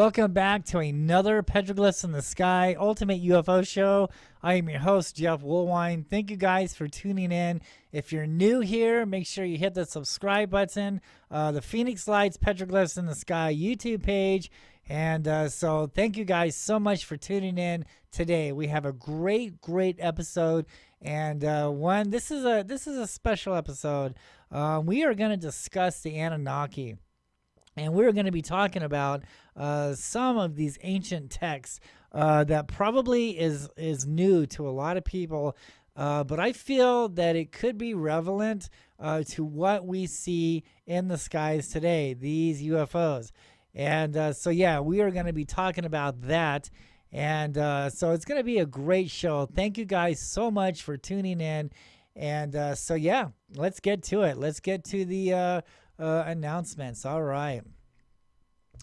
Welcome back to another Petroglyphs in the Sky Ultimate UFO Show. I am your host, Jeff WOOLWINE. Thank you guys for tuning in. If you're new here, make sure you hit the subscribe button, the Phoenix Lights Petroglyphs in the Sky YouTube page. And so thank you guys so much for tuning in today. We have a great episode, and this is a special episode. We are going to discuss the Anunnaki. And we're going to be talking about some of these ancient texts that probably is new to a lot of people, but I feel that it could be relevant to what we see in the skies today, these UFOs. And so, yeah, we are going to be talking about that. And so it's going to be a great show. Thank you guys so much for tuning in. And so, yeah, let's get to it. Let's get to the announcements. All right.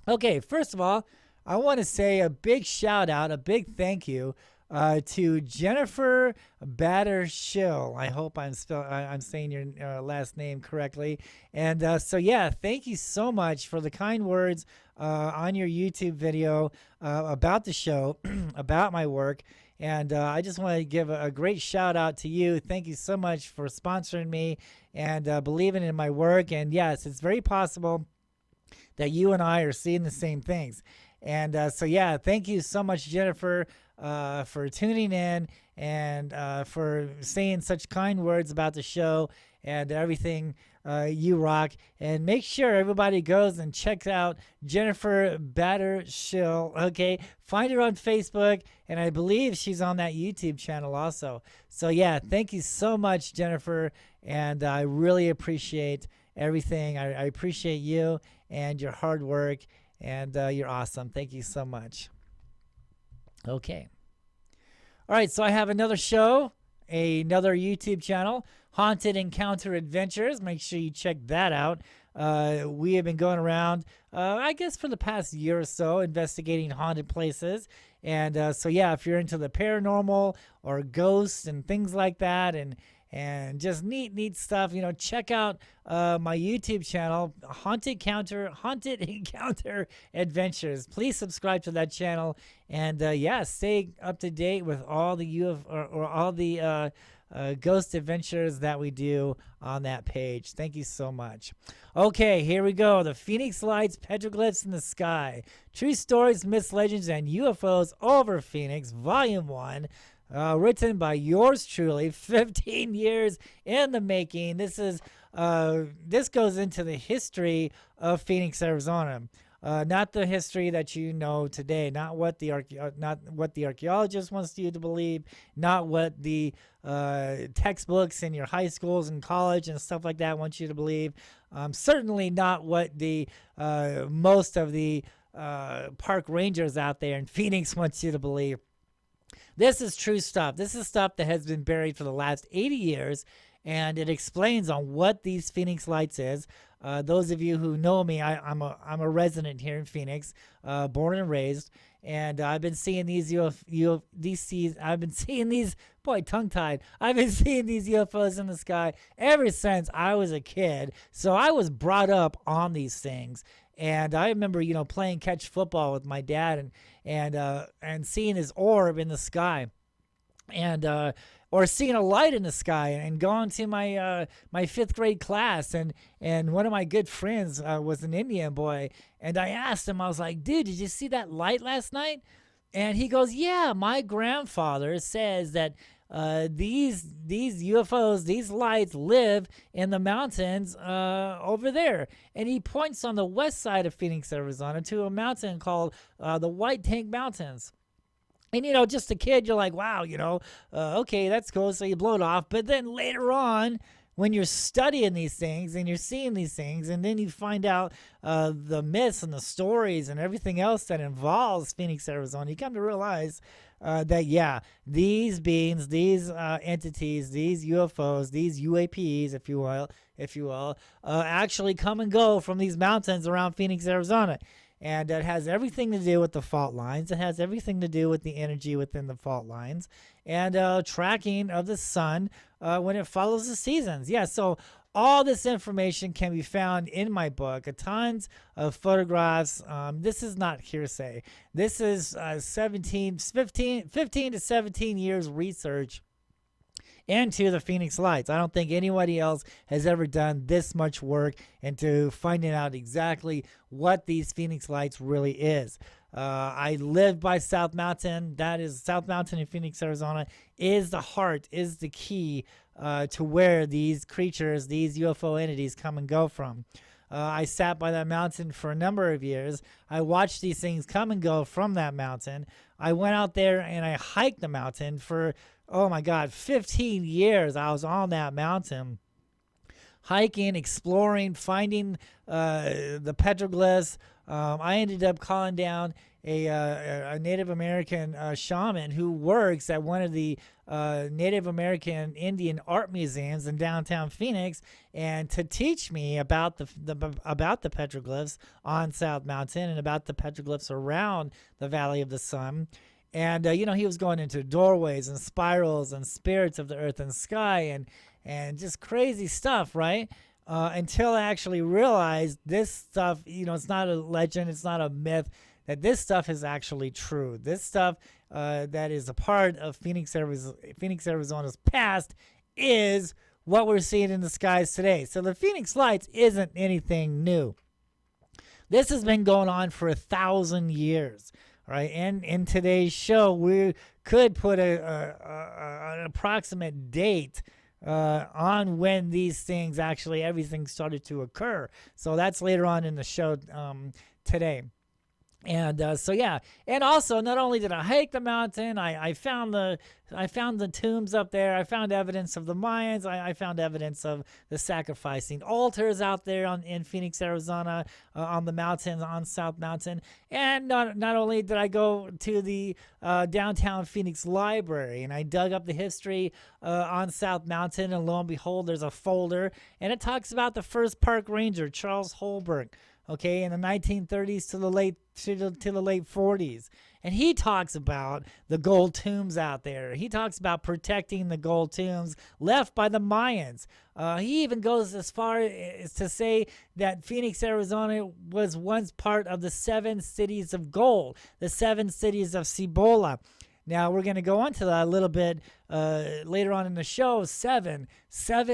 Okay, first of all, I want to say a big shout out, a big thank you to Jennifer Battershill. I hope I'm saying your last name correctly. And so, yeah, thank you so much for the kind words on your YouTube video about the show, about my work. And I just want to give a great shout out to you. Thank you so much for sponsoring me and believing in my work. And yes, it's very possible that you and I are seeing the same things. And so, yeah, thank you so much, Jennifer, for tuning in and for saying such kind words about the show and everything. You rock. And make sure everybody goes and checks out Jennifer Battershill. Okay, find her on Facebook, and I believe she's on that YouTube channel also. So yeah, thank you so much, Jennifer, and I really appreciate everything. I appreciate you and your hard work, and you're awesome. Thank you so much. Okay. All right, so I have another show, another YouTube channel, Haunted Encounter Adventures. Make sure you check that out. We have been going around, I guess, for the past year or so, investigating haunted places. And so, yeah, if you're into the paranormal or ghosts and things like that, and just neat stuff, you know, check out my YouTube channel, Haunted Encounter Adventures. Please subscribe to that channel, and yeah, stay up to date with all the all the ghost adventures that we do on that page. Thank you so much. Okay, here we go. The Phoenix Lights Petroglyphs in the Sky: True Stories, Myths, Legends, and UFOs over Phoenix, Volume 1. Written by yours truly, 15 years in the making. This goes into the history of Phoenix, Arizona. Not the history that you know today, not what the archaeologist wants you to believe, not what the textbooks in your high schools and college and stuff like that want you to believe. Certainly not what the most of the park rangers out there in Phoenix wants you to believe. This is true stuff. This is stuff that has been buried for the last 80 years, and it explains on what these Phoenix Lights is. Those of you who know me, I'm a resident here in Phoenix, born and raised, and I've been seeing these I've been seeing these, boy, tongue-tied. I've been seeing these UFOs in the sky ever since I was a kid. So I was brought up on these things. And I remember, you know, playing catch football with my dad and seeing his orb in the sky, and or seeing a light in the sky, and going to my my fifth grade class, and one of my good friends was an Indian boy, and I asked him, I was like, dude, did you see that light last night? And he goes, yeah, my grandfather says that these UFOs, these lights live in the mountains over there. And he points on the west side of Phoenix, Arizona, to a mountain called the White Tank Mountains. And, you know, just a kid, you're like, wow, you know, okay, that's cool. So you blow it off. But then later on, when you're studying these things and you're seeing these things, and then you find out the myths and the stories and everything else that involves Phoenix, Arizona, you come to realize that, yeah, these beings, these entities, these UFOs, these UAPs, if you will, actually come and go from these mountains around Phoenix, Arizona. And it has everything to do with the fault lines. It has everything to do with the energy within the fault lines and tracking of the sun when it follows the seasons. Yeah, so All this information can be found in my book. Tons of photographs. This is not hearsay. This is 15 to 17 years research into the Phoenix Lights. I don't think anybody else has ever done this much work into finding out exactly what these Phoenix Lights really is. I live by South Mountain. That is South Mountain in Phoenix, Arizona, is the heart, is the key to where these creatures, these UFO entities come and go from. I sat by that mountain for a number of years. I watched these things come and go from that mountain. I went out there and I hiked the mountain for, oh my God, 15 years. I was on that mountain, hiking, exploring, finding the petroglyphs. I ended up calling down a Native American shaman who works at one of the Native American Indian art museums in downtown Phoenix, and to teach me about the petroglyphs on South Mountain and about the petroglyphs around the Valley of the Sun. And he was going into doorways and spirals and spirits of the earth and sky and just crazy stuff, right? Until I actually realized this stuff, it's not a legend, it's not a myth, that this stuff is actually true. This stuff that is a part of Phoenix, Arizona's past is what we're seeing in the skies today. So the Phoenix Lights isn't anything new. This has been going on for 1,000 years. Right, and in today's show, we could put an approximate date on when these things everything started to occur. So that's later on in the show today. And so yeah, and also not only did I hike the mountain, I found the tombs up there. I found evidence of the Mayans. I found evidence of the sacrificing altars out there in Phoenix, Arizona, on the mountains, on South Mountain. And not only did I go to the downtown Phoenix Library, and I dug up the history on South Mountain, and lo and behold, there's a folder, and it talks about the first park ranger, Charles Holberg. Okay, in the 1930s to the late 40s, and he talks about the gold tombs out there. He talks about protecting the gold tombs left by the Mayans. He even goes as far as to say that Phoenix, Arizona, was once part of the 7 cities of gold, the 7 cities of Cibola. Now, we're going to go into that a little bit later on in the show. 7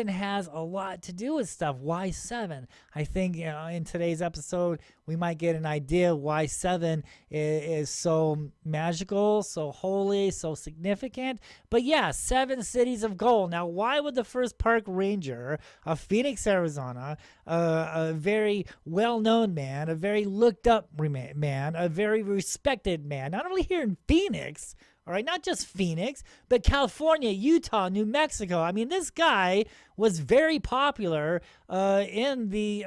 has a lot to do with stuff. Why 7? I think in today's episode, we might get an idea why 7 is so magical, so holy, so significant. But yeah, 7 cities of gold. Now, why would the first park ranger of Phoenix, Arizona, a very well-known man, a very looked-up man, a very respected man, not only here in Phoenix, all right, not just Phoenix, but California, Utah, New Mexico. I mean, this guy was very popular in the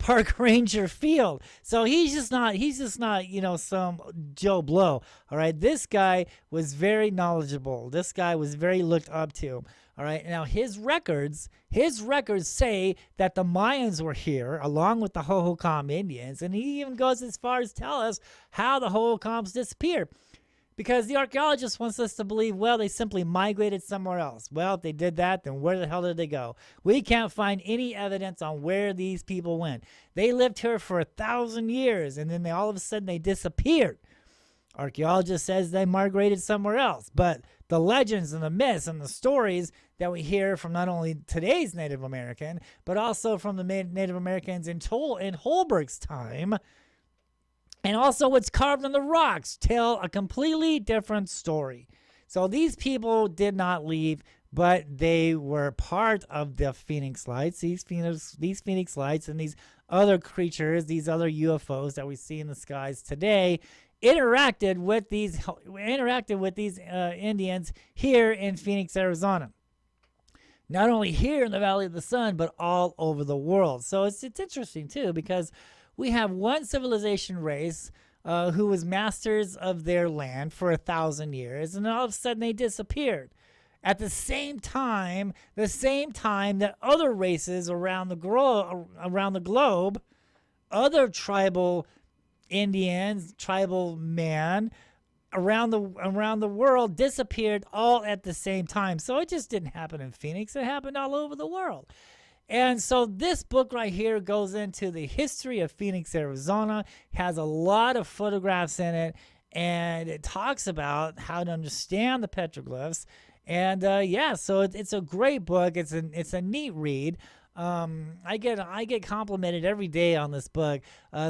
park ranger field. So he's just not some Joe Blow. All right, this guy was very knowledgeable. This guy was very looked up to. All right, now his records say that the Mayans were here along with the Hohokam Indians, and he even goes as far as tell us how the Hohokams disappeared. Because the archaeologist wants us to believe, well, they simply migrated somewhere else. Well, if they did that, then where the hell did they go? We can't find any evidence on where these people went. They lived here for 1,000 years, and then all of a sudden they disappeared. Archaeologist says they migrated somewhere else. But the legends and the myths and the stories that we hear from not only today's Native American, but also from the Native Americans in Holberg's time, and also what's carved in the rocks, tell a completely different story. So these people did not leave, but they were part of the Phoenix Lights. These Phoenix Lights and these other creatures, these other UFOs that we see in the skies today, interacted with these Indians here in Phoenix, Arizona. Not only here in the Valley of the Sun, but all over the world. So it's interesting too, because we have one civilization race who was masters of their land for 1,000 years, and all of a sudden they disappeared. At the same time that other races around the globe, other tribal Indians, tribal man, around the world disappeared all at the same time. So it just didn't happen in Phoenix. It happened all over the world. And so this book right here goes into the history of Phoenix, Arizona, has a lot of photographs in it, and it talks about how to understand the petroglyphs. And yeah, so it's a great book. It's a neat read. I get complimented every day on this book.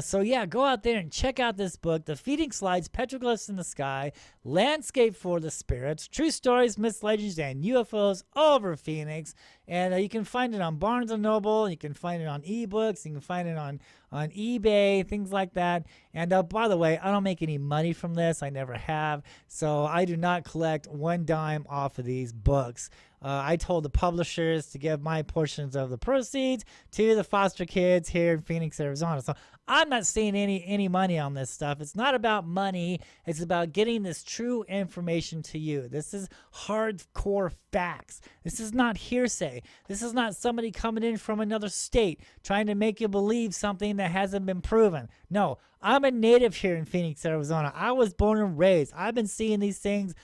So yeah, go out there and check out this book, The Phoenix Lights, Petroglyphs in the Sky, Landscape for the Spirits, True Stories, Myths, Legends, and UFOs over Phoenix. And you can find it on Barnes & Noble. You can find it on ebooks. You can find it on eBay, things like that. And by the way, I don't make any money from this. I never have. So I do not collect one dime off of these books. I told the publishers to give my portions of the proceeds to the foster kids here in Phoenix, Arizona. So I'm not seeing any money on this stuff. It's not about money. It's about getting this true information to you. This is hardcore facts. This is not hearsay. This is not somebody coming in from another state trying to make you believe something that hasn't been proven. No, I'm a native here in Phoenix, Arizona. I was born and raised. I've been seeing these things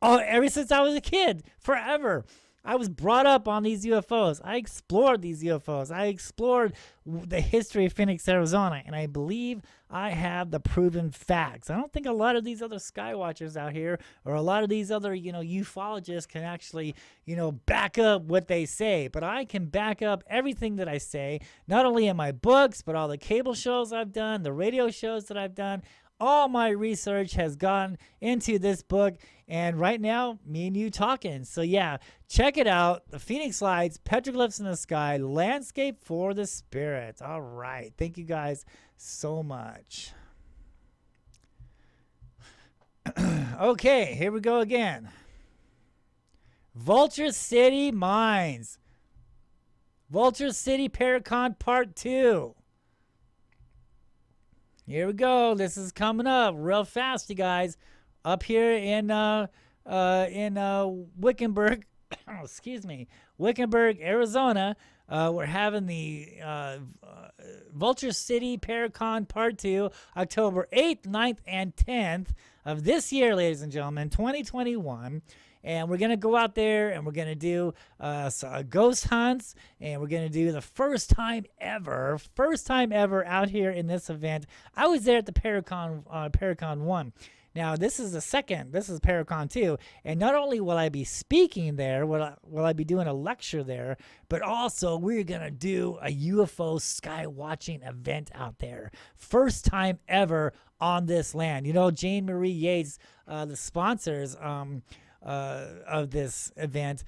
ever since I was a kid, forever. I was brought up on these UFOs. I explored these UFOs. I explored the history of Phoenix, Arizona, and I believe I have the proven facts. I don't think a lot of these other skywatchers out here or a lot of these other, ufologists can actually, back up what they say. But I can back up everything that I say, not only in my books, but all the cable shows I've done, the radio shows that I've done. All my research has gone into this book, and right now, me and you talking. So yeah, check it out. The Phoenix Lights, Petroglyphs in the Sky, Landscape for the Spirits. All right. Thank you guys so much. Okay, here we go again. Vulture City Mines. Vulture City Paracon Part 2. Here we go. This is coming up real fast, you guys. Up here in Wickenburg, excuse me, Wickenburg, Arizona. We're having the Vulture City Paracon Part 2, October 8th, 9th, and 10th of this year, ladies and gentlemen, 2021. And we're going to go out there and we're going to do ghost hunts. And we're going to do the first time ever out here in this event. I was there at the Paracon 1. Now, this is the second. This is Paracon 2. And not only will I be speaking there, will I be doing a lecture there, but also we're going to do a UFO sky watching event out there. First time ever on this land. Jane Marie Yates, the sponsors, of this event,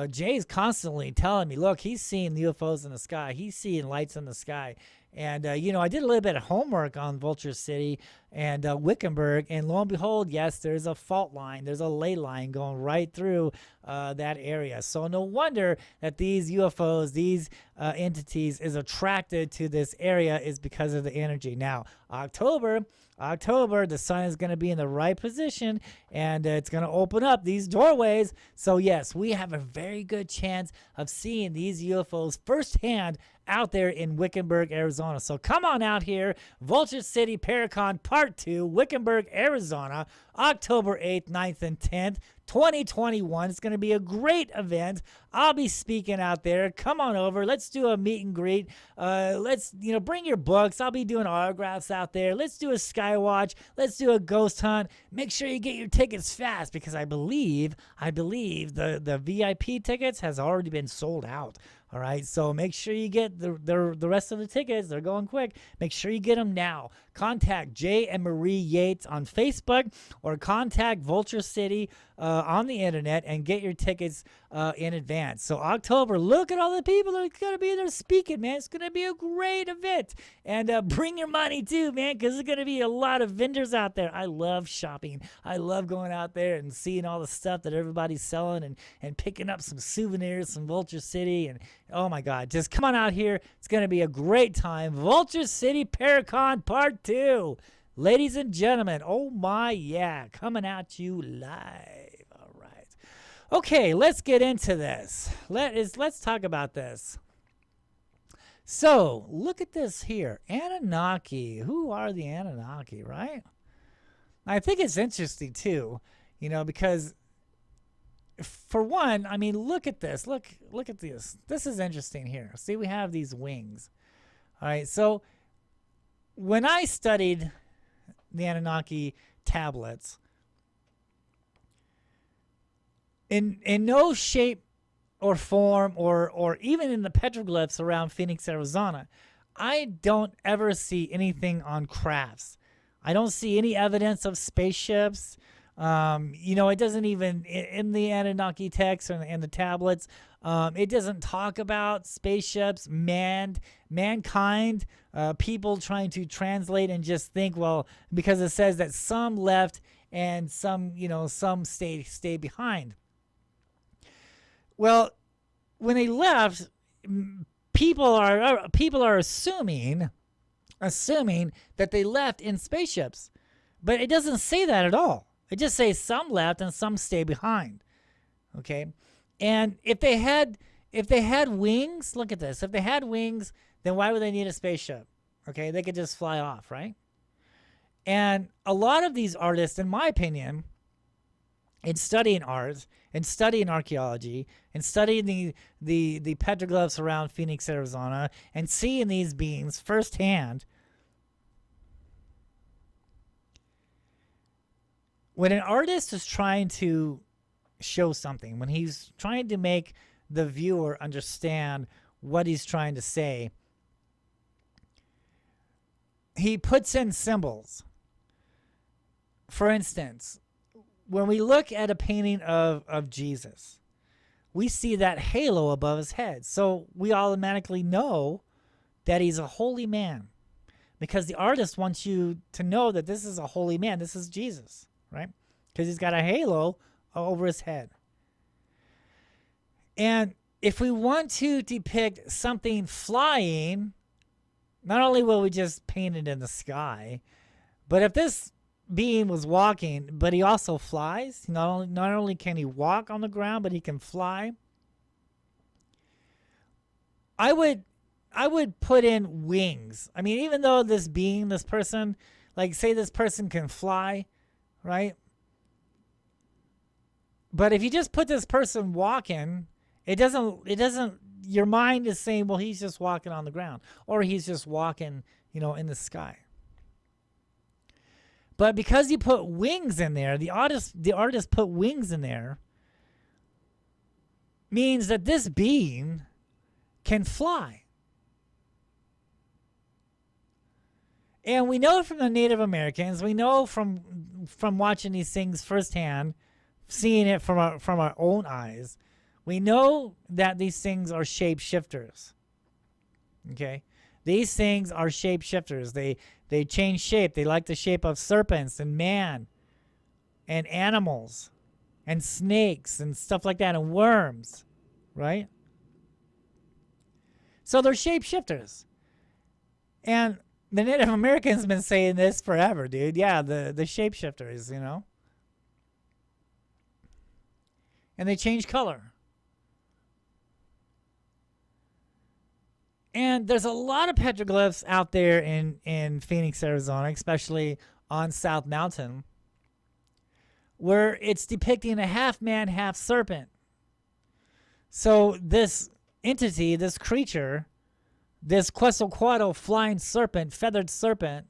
Jay's constantly telling me, look, he's seeing UFOs in the sky. He's seeing lights in the sky. And, I did a little bit of homework on Vulture City and Wickenburg, and lo and behold, yes, there's a fault line. There's a ley line going right through that area. So no wonder that these UFOs, these entities is attracted to this area is because of the energy. Now, October, the sun is going to be in the right position, and it's going to open up these doorways. So yes, we have a very good chance of seeing these UFOs firsthand out there in Wickenburg, Arizona. So come on out here, Vulture City Paracon Part 2, Wickenburg, Arizona, October 8th, 9th, and 10th, 2021. It's going to be a great event. I'll be speaking out there. Come on over. Let's do a meet and greet. Let's, bring your books. I'll be doing autographs out there. Let's do a skywatch. Let's do a ghost hunt. Make sure you get your tickets fast because I believe the VIP tickets has already been sold out. All right, so make sure you get the rest of the tickets. They're going quick. Make sure you get them now. Contact Jay and Marie Yates on Facebook or contact Vulture City on the internet and get your tickets in advance. So October, look at all the people that are going to be there speaking, man. It's going to be a great event. And bring your money too, man, because there's going to be a lot of vendors out there. I love shopping. I love going out there and seeing all the stuff that everybody's selling and picking up some souvenirs from Vulture City. And oh my God, just come on out here. It's going to be a great time. Vulture City Paracon Part 2. Ladies and gentlemen, oh my, yeah, coming at you live. All right. Okay, let's get into this. Let's talk about this. So, look at this here. Anunnaki. Who are the Anunnaki, right? I think it's interesting too, because for one, I mean, look at this. Look at this. This is interesting here. See, we have these wings. All right, so when I studied the Anunnaki tablets, in no shape or form or even in the petroglyphs around Phoenix, Arizona, I don't ever see anything on crafts. I don't see any evidence of spaceships. It doesn't even, in the Anunnaki text and the tablets, it doesn't talk about spaceships, mankind, people trying to translate and just think, well, because it says that some left and some stay behind. Well, when they left, people are assuming that they left in spaceships, but it doesn't say that at all. It just says some left and some stay behind. Okay, and if they had wings, look at this. If they had wings, then why would they need a spaceship? Okay, they could just fly off, right? And a lot of these artists, in my opinion, in studying art and studying archaeology and studying the petroglyphs around Phoenix, Arizona, and seeing these beings firsthand, when an artist is trying to show something, when he's trying to make the viewer understand what he's trying to say, he puts in symbols. For instance, when we look at a painting of Jesus, we see that halo above his head. So we automatically know that he's a holy man, because the artist wants you to know that this is a holy man. This is Jesus, right? Because he's got a halo over his head. And if we want to depict something flying, not only will we just paint it in the sky, but if this being was walking, but he also flies, not only can he walk on the ground, but he can fly, I would put in wings. I mean, even though this person, like say this person can fly, right? But if you just put this person walking, it doesn't, your mind is saying, well, he's just walking on the ground, or he's just walking, in the sky. But because you put wings in there, the artist put wings in there, means that this being can fly. And we know from the Native Americans, we know from watching these things firsthand, seeing it from our own eyes, we know that these things are shapeshifters. Okay? These things are shapeshifters. They change shape. They like the shape of serpents and man and animals and snakes and stuff like that, and worms, right? So they're shapeshifters. And the Native Americans have been saying this forever, dude. Yeah, the shapeshifters, And they change color. And there's a lot of petroglyphs out there in Phoenix, Arizona, especially on South Mountain, where it's depicting a half man, half serpent. So this entity, this creature, this Quetzalcoatl flying serpent, feathered serpent,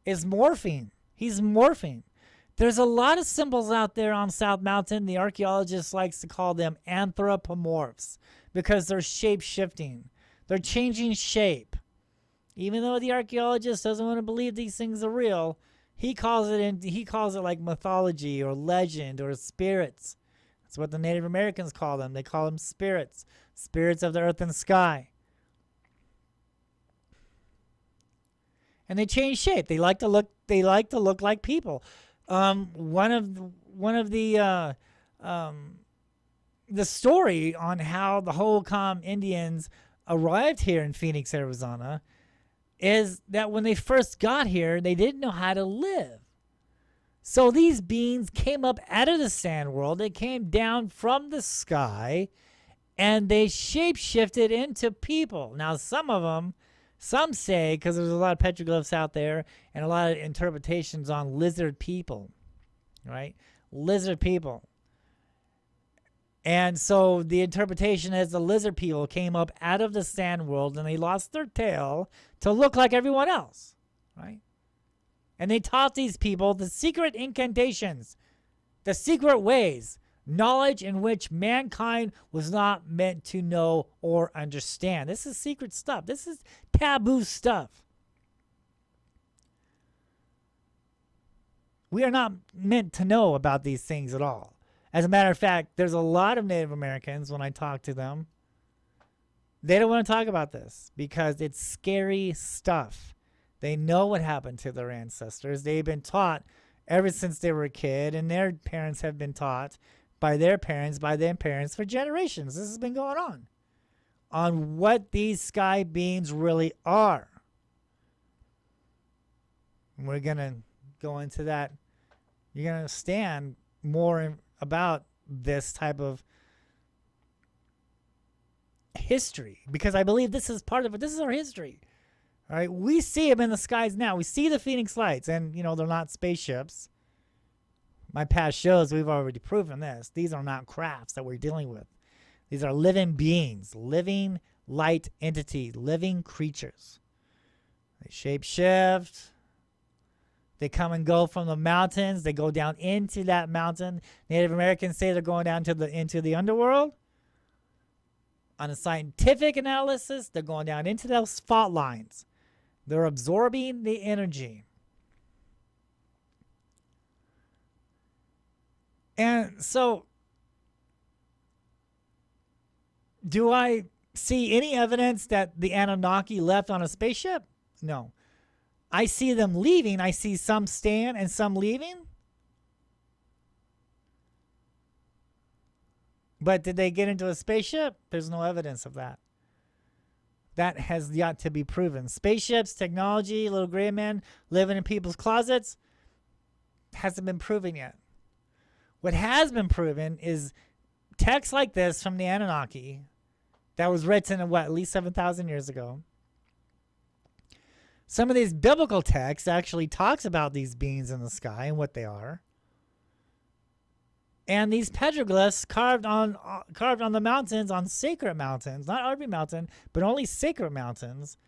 is morphing. He's morphing. There's a lot of symbols out there on South Mountain. The archaeologist likes to call them anthropomorphs because they're shape-shifting. They're changing shape. Even though the archaeologist doesn't want to believe these things are real, he calls it like mythology or legend or spirits. That's what the Native Americans call them. They call them spirits, spirits of the earth and sky. And they change shape. They like to look like people. One of the story on how the Hohokam Indians arrived here in Phoenix, Arizona, is that when they first got here, they didn't know how to live. So these beings came up out of the sand world. They came down from the sky, and they shape-shifted into people. Now, some of them Some say, because there's a lot of petroglyphs out there and a lot of interpretations on lizard people, right? Lizard people. And so the interpretation is the lizard people came up out of the sand world and they lost their tail to look like everyone else, right? And they taught these people the secret incantations, the secret ways, knowledge in which mankind was not meant to know or understand. This is secret stuff. This is taboo stuff. We are not meant to know about these things at all. As a matter of fact, there's a lot of Native Americans, when I talk to them, they don't want to talk about this because it's scary stuff. They know what happened to their ancestors. They've been taught ever since they were a kid, and their parents have been taught by their parents for generations. This has been going on what these sky beings really are. And we're going to go into that. You're going to understand more about this type of history, because I believe this is part of it. This is our history. All right, we see them in the skies now. We see the Phoenix lights, and they're not spaceships. My past shows, we've already proven this. These are not crafts that we're dealing with. These are living beings, living light entities, living creatures. They shape shift. They come and go from the mountains. They go down into that mountain. Native Americans say they're going down into the underworld. On a scientific analysis, they're going down into those fault lines. They're absorbing the energy. And so, do I see any evidence that the Anunnaki left on a spaceship? No. I see them leaving. I see some staying and some leaving. But did they get into a spaceship? There's no evidence of that. That has yet to be proven. Spaceships, technology, little gray men living in people's closets, hasn't been proven yet. What has been proven is text like this from the Anunnaki that was written in at least 7,000 years ago. Some of these biblical texts actually talks about these beings in the sky and what they are. And these petroglyphs carved on the mountains, on sacred mountains, not every mountain, but only sacred mountains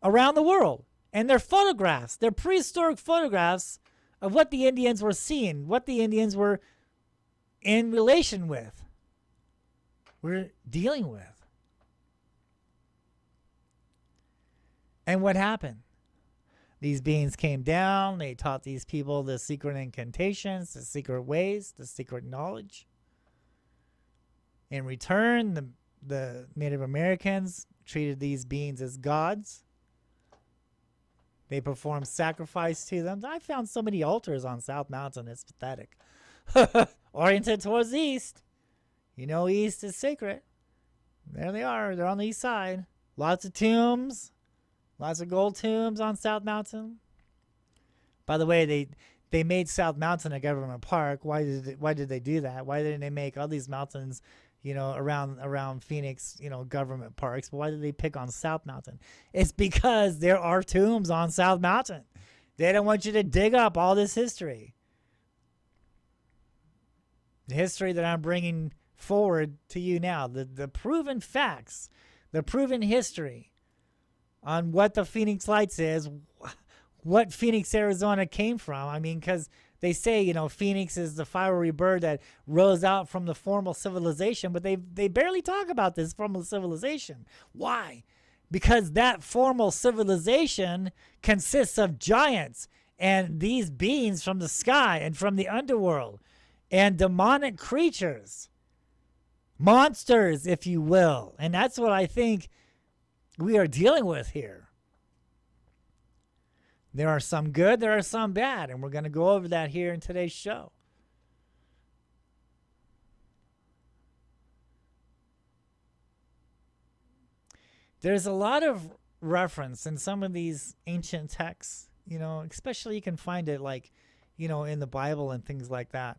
around the world. And they're photographs. They're prehistoric photographs of what the Indians were seeing, what the Indians were in relation with, were dealing with. And what happened? These beings came down. They taught these people the secret incantations, the secret ways, the secret knowledge. In return, the Native Americans treated these beings as gods. They performed sacrifice to them. I found so many altars on South Mountain. It's pathetic. Oriented towards the east. East is sacred. There they are. They're on the east side. Lots of tombs. Lots of gold tombs on South Mountain. By the way, they made South Mountain a government park. Why did they do that? Why didn't they make all these mountains, around Phoenix, government parks? But why did they pick on South Mountain? It's because there are tombs on South Mountain. They don't want you to dig up all this history. The history that I'm bringing forward to you now, the proven facts, the proven history on what the Phoenix Lights is, what Phoenix, Arizona came from. I mean, because they say, Phoenix is the fiery bird that rose out from the formal civilization, but they barely talk about this formal civilization. Why? Because that formal civilization consists of giants and these beings from the sky and from the underworld and demonic creatures, monsters, if you will. And that's what I think we are dealing with here. There are some good, there are some bad, and we're going to go over that here in today's show. There's a lot of reference in some of these ancient texts, especially you can find it in the Bible and things like that,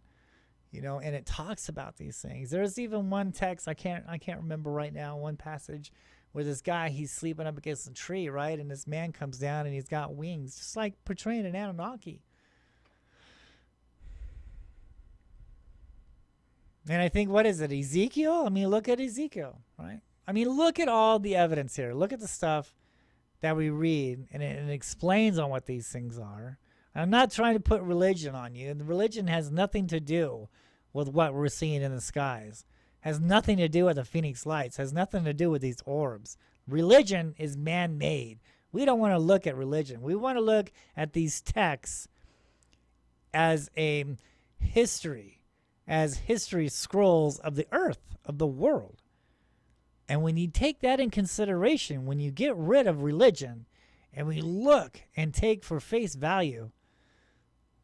and it talks about these things. There's even one text, I can't remember right now, one passage where this guy, he's sleeping up against a tree, right? And this man comes down and he's got wings, just like portraying an Anunnaki. And I think, what is it, Ezekiel? I mean, look at Ezekiel, right? I mean, look at all the evidence here. Look at the stuff that we read, and it explains on what these things are. I'm not trying to put religion on you. The religion has nothing to do with what we're seeing in the skies. Has nothing to do with the Phoenix Lights. Has nothing to do with these orbs. Religion is man-made. We don't want to look at religion. We want to look at these texts as a history, as history scrolls of the earth, of the world. And when you take that in consideration, when you get rid of religion and we look and take for face value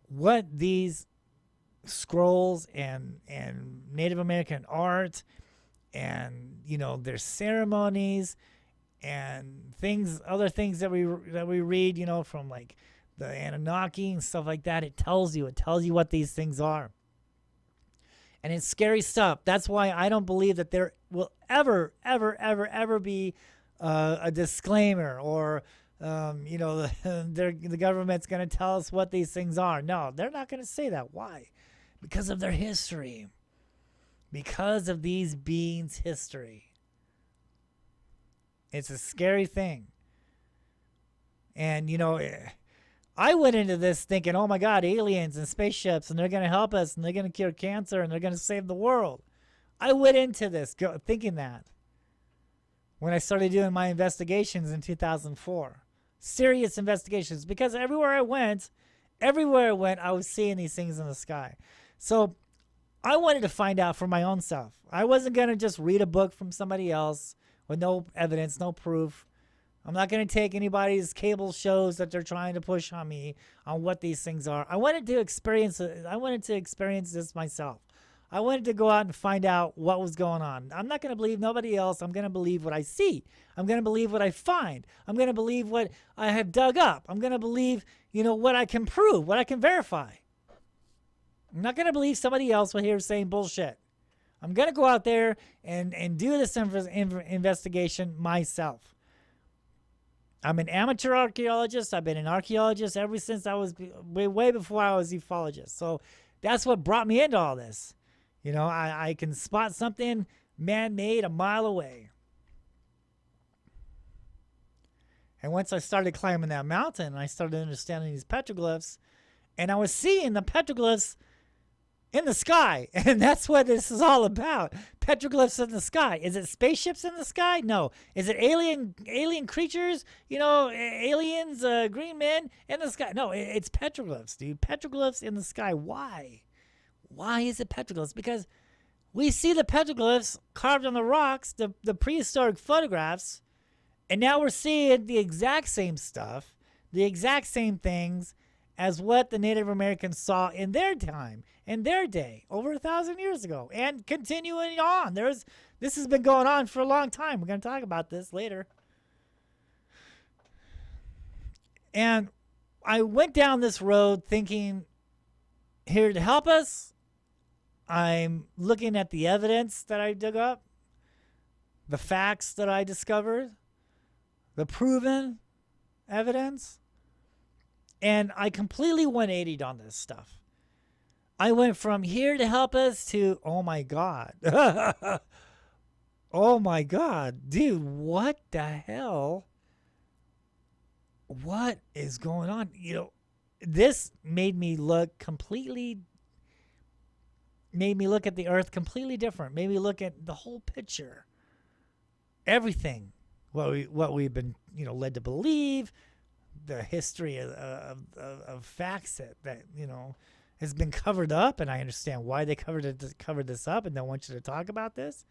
what these scrolls and Native American art and, you know, their ceremonies and things, other things that we read, you know, from like the Anunnaki and stuff like that, it tells you what these things are. And it's scary stuff. That's why I don't believe that there will ever be a disclaimer or, you know, the government's going to tell us what these things are. No, they're not going to say that. Why? Because of their history. Because of these beings' history. It's a scary thing. And, you know, I went into this thinking, oh my God, aliens and spaceships, and they're going to help us, and they're going to cure cancer, and they're going to save the world. I went into this thinking that when I started doing my investigations in 2004. Serious investigations, because everywhere I went, I was seeing these things in the sky. So I wanted to find out for my own self. I wasn't going to just read a book from somebody else with no evidence, no proof. I'm not going to take anybody's cable shows that they're trying to push on me on what these things are. I wanted to experience it. I wanted to experience this myself. I wanted to go out and find out what was going on. I'm not going to believe nobody else. I'm going to believe what I see. I'm going to believe what I find. I'm going to believe what I have dug up. I'm going to believe, you know, what I can prove, what I can verify. I'm not going to believe somebody else here saying bullshit. I'm going to go out there and do this investigation myself. I'm an amateur archaeologist. I've been an archaeologist ever since I was way before I was a ufologist. So that's what brought me into all this. You know, I can spot something man-made a mile away. And once I started climbing that mountain, I started understanding these petroglyphs, and I was seeing the petroglyphs in the sky. And that's what this is all about. Petroglyphs in the sky. Is it spaceships in the sky? No. Is it alien creatures? You know, aliens, green men in the sky? No, it's petroglyphs, dude. Petroglyphs in the sky. Why? Why is it petroglyphs? Because we see the petroglyphs carved on the rocks, the prehistoric photographs, and now we're seeing the exact same stuff, the exact same things as what the Native Americans saw in their time, in their day, over 1,000 years ago, and continuing on. This has been going on for a long time. We're going to talk about this later. And I went down this road thinking, here to help us, I'm looking at the evidence that I dug up, the facts that I discovered, the proven evidence, and I completely 180'd on this stuff. I went from here to help us to, oh my God. Oh my God, dude, what the hell? What is going on? You know, this made me look at the earth completely different. Made me look at the whole picture. Everything. What we've been, you know, led to believe, the history of facts that, you know, has been covered up, and I understand why they covered this up and don't want you to talk about this.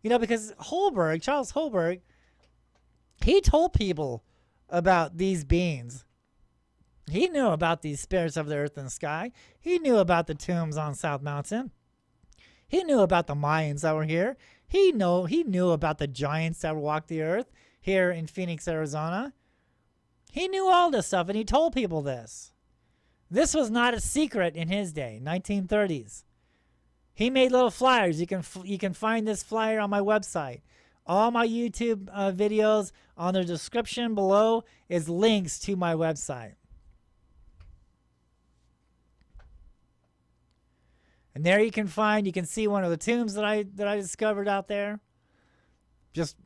You know, because Charles Holberg, he told people about these beings. He knew about these spirits of the earth and the sky. He knew about the tombs on South Mountain. He knew about the Mayans that were here. He knew about the giants that walked the earth here in Phoenix, Arizona. He knew all this stuff, and he told people this. This was not a secret in his day, 1930s. He made little flyers. You can find this flyer on my website. All my YouTube videos on the description below is links to my website. And there you can see one of the tombs that I discovered out there.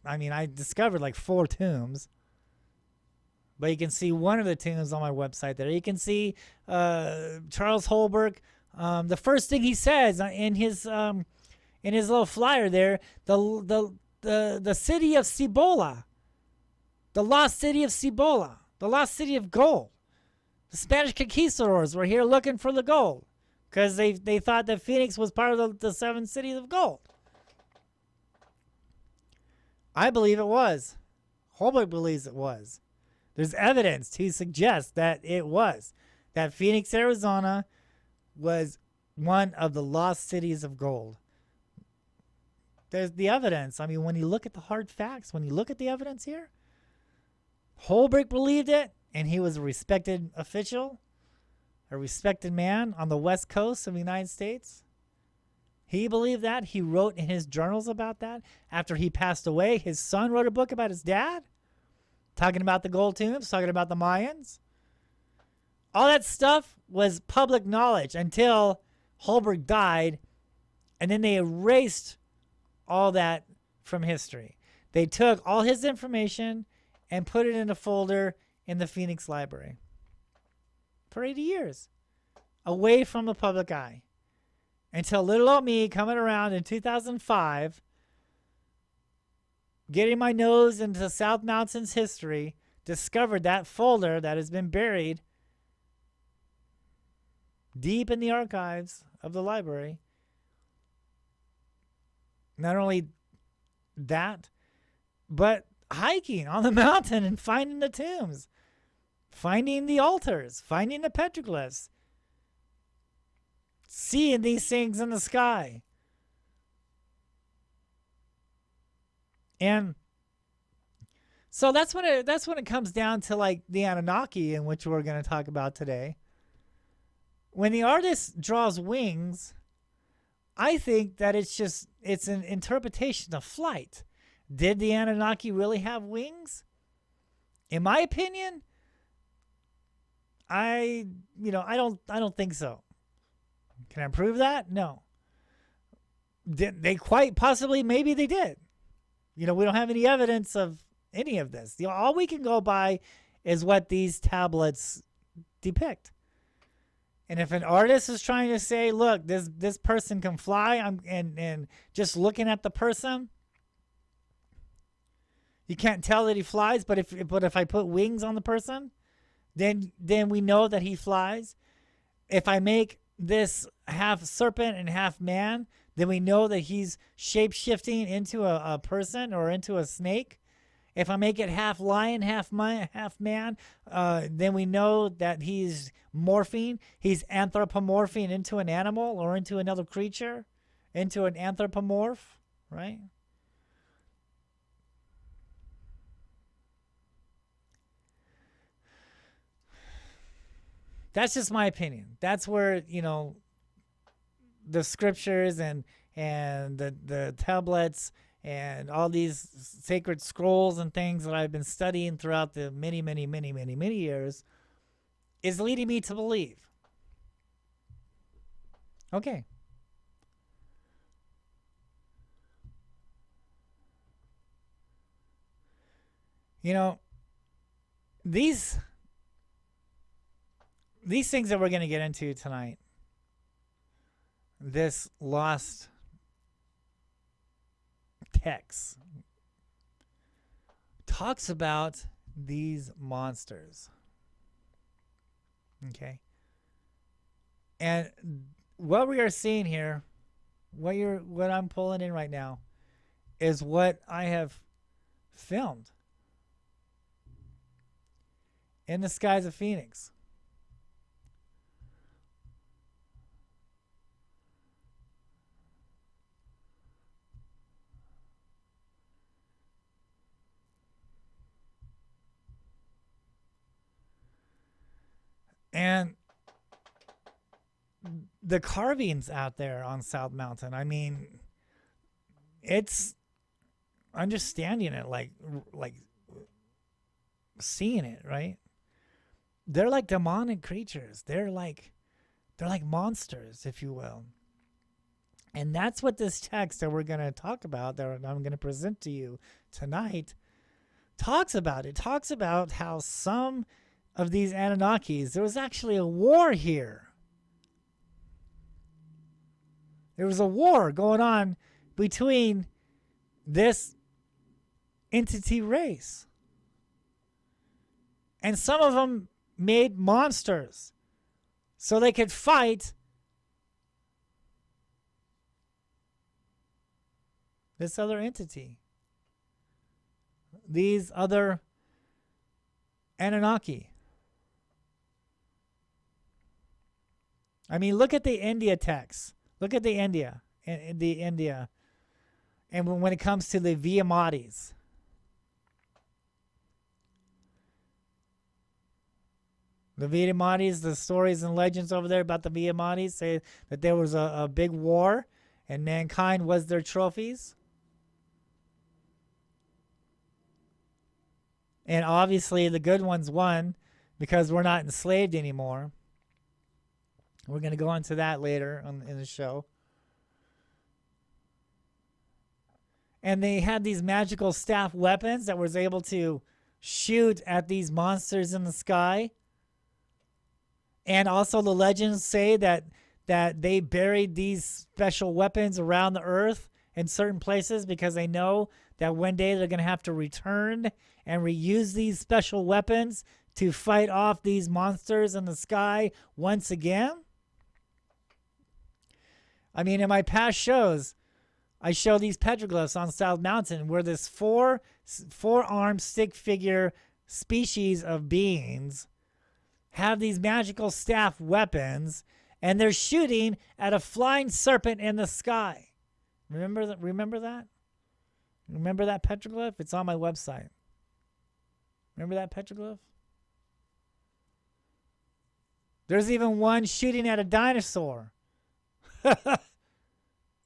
I discovered like 4 tombs. But you can see one of the tombs on my website there. You can see Charles Holbrook. The first thing he says in his little flyer there, the city of Cibola, the lost city of Cibola, the lost city of gold. The Spanish conquistadors were here looking for the gold because they thought that Phoenix was part of the 7 cities of gold. I believe it was. Holbrook believes it was. There's evidence to suggest that it was. That Phoenix, Arizona was one of the lost cities of gold. There's the evidence. I mean, when you look at the hard facts, when you look at the evidence here, Holbrook believed it, and he was a respected official, a respected man on the west coast of the United States. He believed that. He wrote in his journals about that. After he passed away, his son wrote a book about his dad, talking about the gold tombs, talking about the Mayans. All that stuff was public knowledge until Holbrook died, and then they erased all that from history. They took all his information and put it in a folder in the Phoenix Library for 80 years, away from the public eye. Until little old me coming around in 2005, getting my nose into South Mountains history, discovered that folder that has been buried deep in the archives of the library. Not only that, but hiking on the mountain and finding the tombs, finding the altars, finding the petroglyphs, seeing these things in the sky. And so that's when it comes down to like the Anunnaki, in which we're going to talk about today. When the artist draws wings, I think that it's an interpretation of flight. Did the Anunnaki really have wings? In my opinion, I don't think so. Can I prove that? No. Did they? Quite possibly, maybe they did. We don't have any evidence of any of this. All we can go by is what these tablets depict. And if an artist is trying to say, look, this person can fly, and just looking at the person, you can't tell that he flies, but if I put wings on the person, then we know that he flies. If I make this half serpent and half man, then we know that he's shape-shifting into a person or into a snake. If I make it half lion, half man, then we know that he's morphing. He's anthropomorphing into an animal or into another creature, into an anthropomorph, right? That's just my opinion. That's where, the scriptures and the tablets and all these sacred scrolls and things that I've been studying throughout the many, many, many, many, many years is leading me to believe. Okay. These things that we're going to get into tonight, this lost text talks about these monsters. Okay. And what we are seeing here, what I'm pulling in right now, is what I have filmed in the skies of Phoenix. And the carvings out there on South Mountain, I mean, it's understanding it, like seeing it, right? They're like demonic creatures. They're like monsters, if you will. And that's what this text that we're going to talk about, that I'm going to present to you tonight, talks about. It talks about how some of these Anunnakis, there was actually a war here. There was a war going on between this entity race. And some of them made monsters so they could fight this other entity, these other Anunnaki. I mean, look at the India text. Look at the India. And when it comes to the Viamatis. The Viamatis, the stories and legends over there about the Viamatis say that there was a big war and mankind was their trophies. And obviously the good ones won because we're not enslaved anymore. We're going to go into that later in the show. And they had these magical staff weapons that was able to shoot at these monsters in the sky. And also the legends say that they buried these special weapons around the earth in certain places because they know that one day they're going to have to return and reuse these special weapons to fight off these monsters in the sky once again. I mean, in my past shows, I show these petroglyphs on South Mountain where this four-armed stick figure species of beings have these magical staff weapons, and they're shooting at a flying serpent in the sky. Remember that? Remember that? Remember that petroglyph? It's on my website. Remember that petroglyph? There's even one shooting at a dinosaur.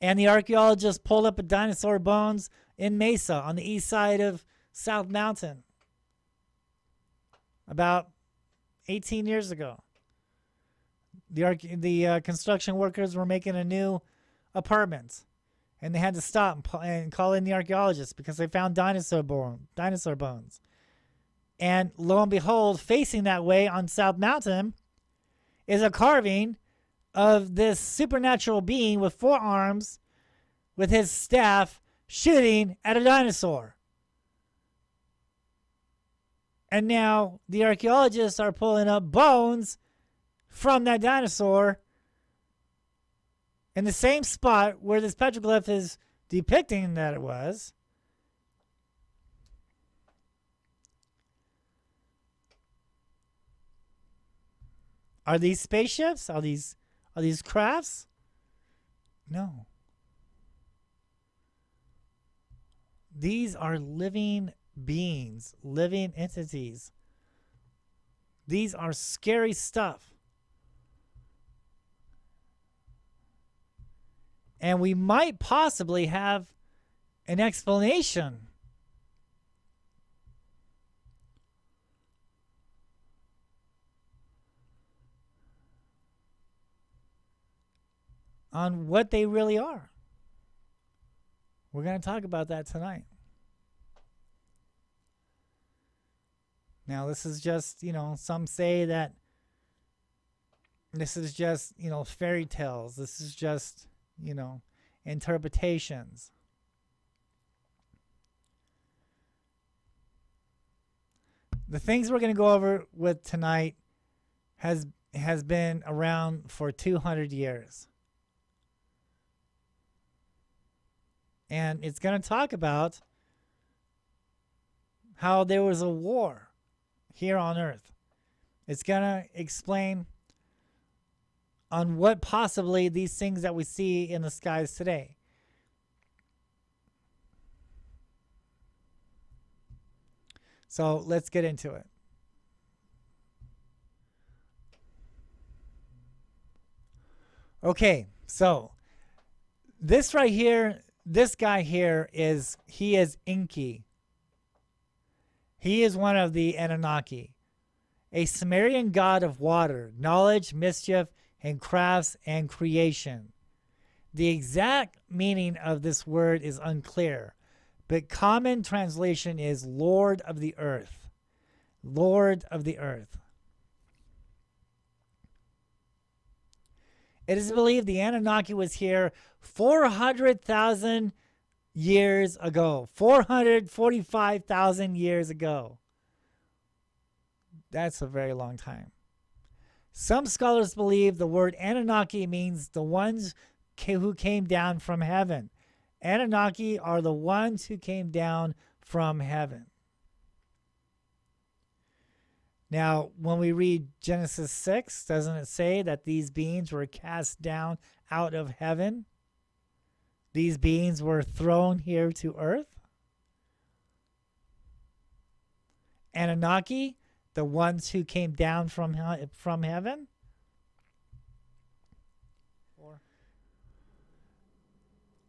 And the archaeologists pulled up a dinosaur bones in Mesa on the east side of South Mountain about 18 years ago. The construction workers were making a new apartment, and they had to stop and call in the archaeologists because they found dinosaur bones. And lo and behold, facing that way on South Mountain is a carving of this supernatural being with 4 arms with his staff shooting at a dinosaur. And now the archaeologists are pulling up bones from that dinosaur in the same spot where this petroglyph is depicting that it was. Are these spaceships? Are these crafts? No. These are living beings, living entities. These are scary stuff. And we might possibly have an explanation on what they really are. We're going to talk about that tonight. Now, this is just, some say that this is just, fairy tales. This is just, interpretations. The things we're going to go over with tonight has been around for 200 years. And it's going to talk about how there was a war here on Earth. It's going to explain on what possibly these things that we see in the skies today. So let's get into it. Okay, so this right here, this guy here he is Enki. He is one of the Anunnaki, a Sumerian god of water, knowledge, mischief, and crafts and creation. The exact meaning of this word is unclear, but common translation is Lord of the Earth. Lord of the Earth. It is believed the Anunnaki was here 400,000 years ago. 445,000 years ago. That's a very long time. Some scholars believe the word Anunnaki means the ones who came down from heaven. Anunnaki are the ones who came down from heaven. Now, when we read Genesis 6, doesn't it say that these beings were cast down out of heaven? These beings were thrown here to earth? Anunnaki, the ones who came down from heaven?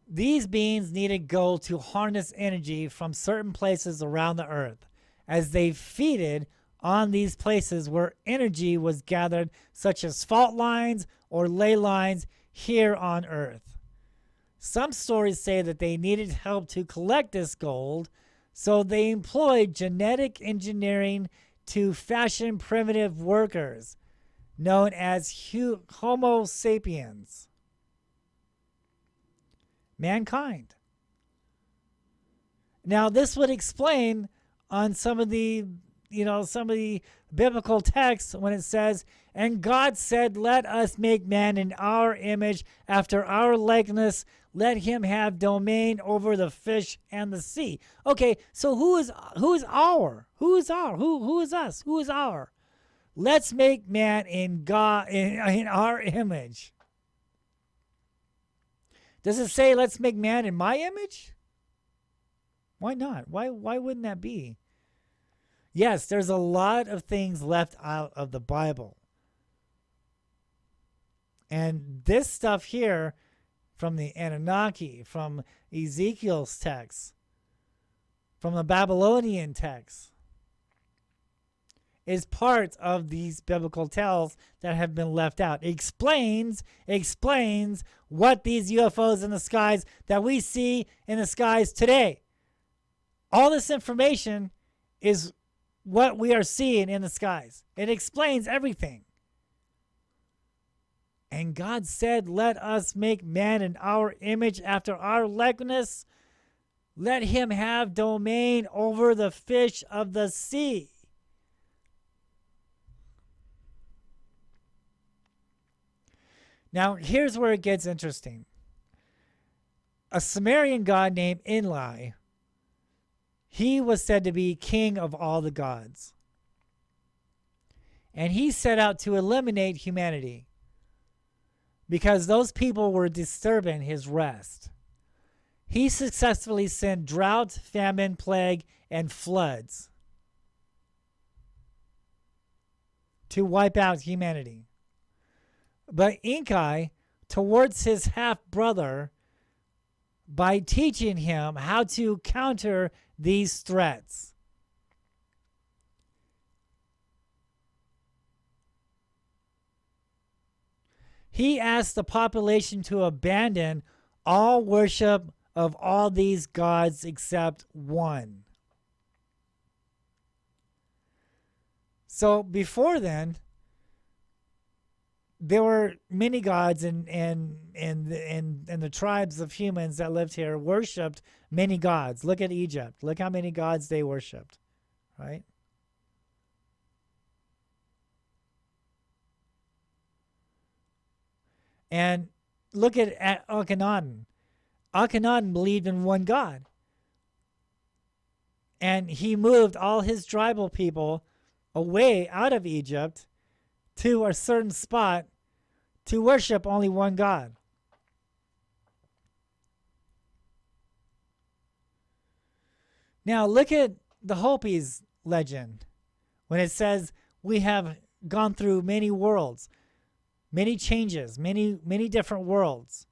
These beings needed gold to harness energy from certain places around the earth, as they feeded on these places where energy was gathered, such as fault lines or ley lines here on earth. Some stories say that they needed help to collect this gold, so they employed genetic engineering to fashion primitive workers, known as Homo sapiens. Mankind. Now, this would explain on some of the biblical texts when it says, "And God said, let us make man in our image, after our likeness. Let him have domain over the fish and the sea." Okay, so who is our? Who is us? Who is our? Let's make man in God in our image. Does it say let's make man in my image? Why not? Why wouldn't that be? Yes, there's a lot of things left out of the Bible. And this stuff here from the Anunnaki, from Ezekiel's text, from the Babylonian text, is part of these biblical tales that have been left out. It explains what these UFOs in the skies that we see in the skies today. All this information is what we are seeing in the skies. It explains everything. And God said, let us make man in our image, after our likeness. Let him have domain over the fish of the sea. Now, here's where it gets interesting. A Sumerian god named Enlil, he was said to be king of all the gods. And he set out to eliminate humanity because those people were disturbing his rest. He successfully sent drought, famine, plague, and floods to wipe out humanity. But Enki, towards his half-brother, by teaching him how to counter these threats. He asked the population to abandon all worship of all these gods except one. So before then, there were many gods, and the tribes of humans that lived here worshipped many gods. Look at Egypt. Look how many gods they worshipped, right? And look at Akhenaten. Akhenaten believed in one God. And he moved all his tribal people away out of Egypt to a certain spot to worship only one God. Now look at the Hopis legend when it says we have gone through many worlds, many changes, many different worlds.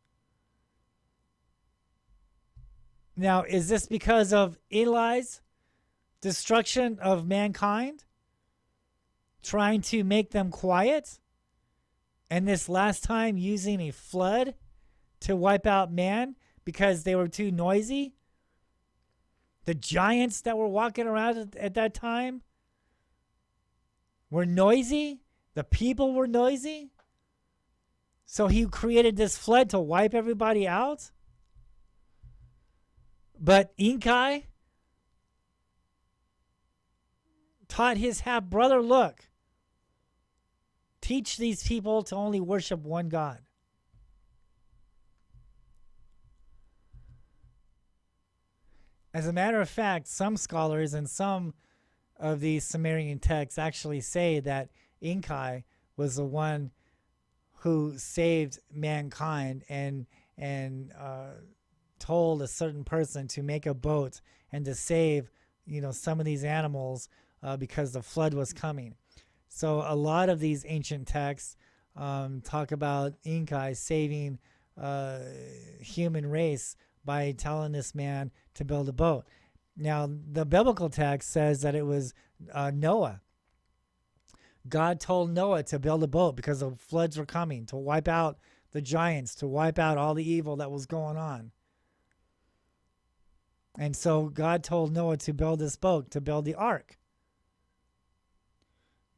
Now, is this because of Eli's destruction of mankind? Trying to make them quiet? And this last time using a flood to wipe out man because they were too noisy? The giants that were walking around at that time were noisy. The people were noisy. So he created this flood to wipe everybody out. But Inkai taught his half brother, look, teach these people to only worship one God. As a matter of fact, some scholars and some of these Sumerian texts actually say that Inkai was the one who saved mankind and told a certain person to make a boat and to save, some of these animals because the flood was coming. So a lot of these ancient texts talk about Inkai saving human race by telling this man to build a boat. Now, the biblical text says that it was Noah. God told Noah to build a boat because the floods were coming, to wipe out the giants, to wipe out all the evil that was going on. And so God told Noah to build this boat, to build the ark.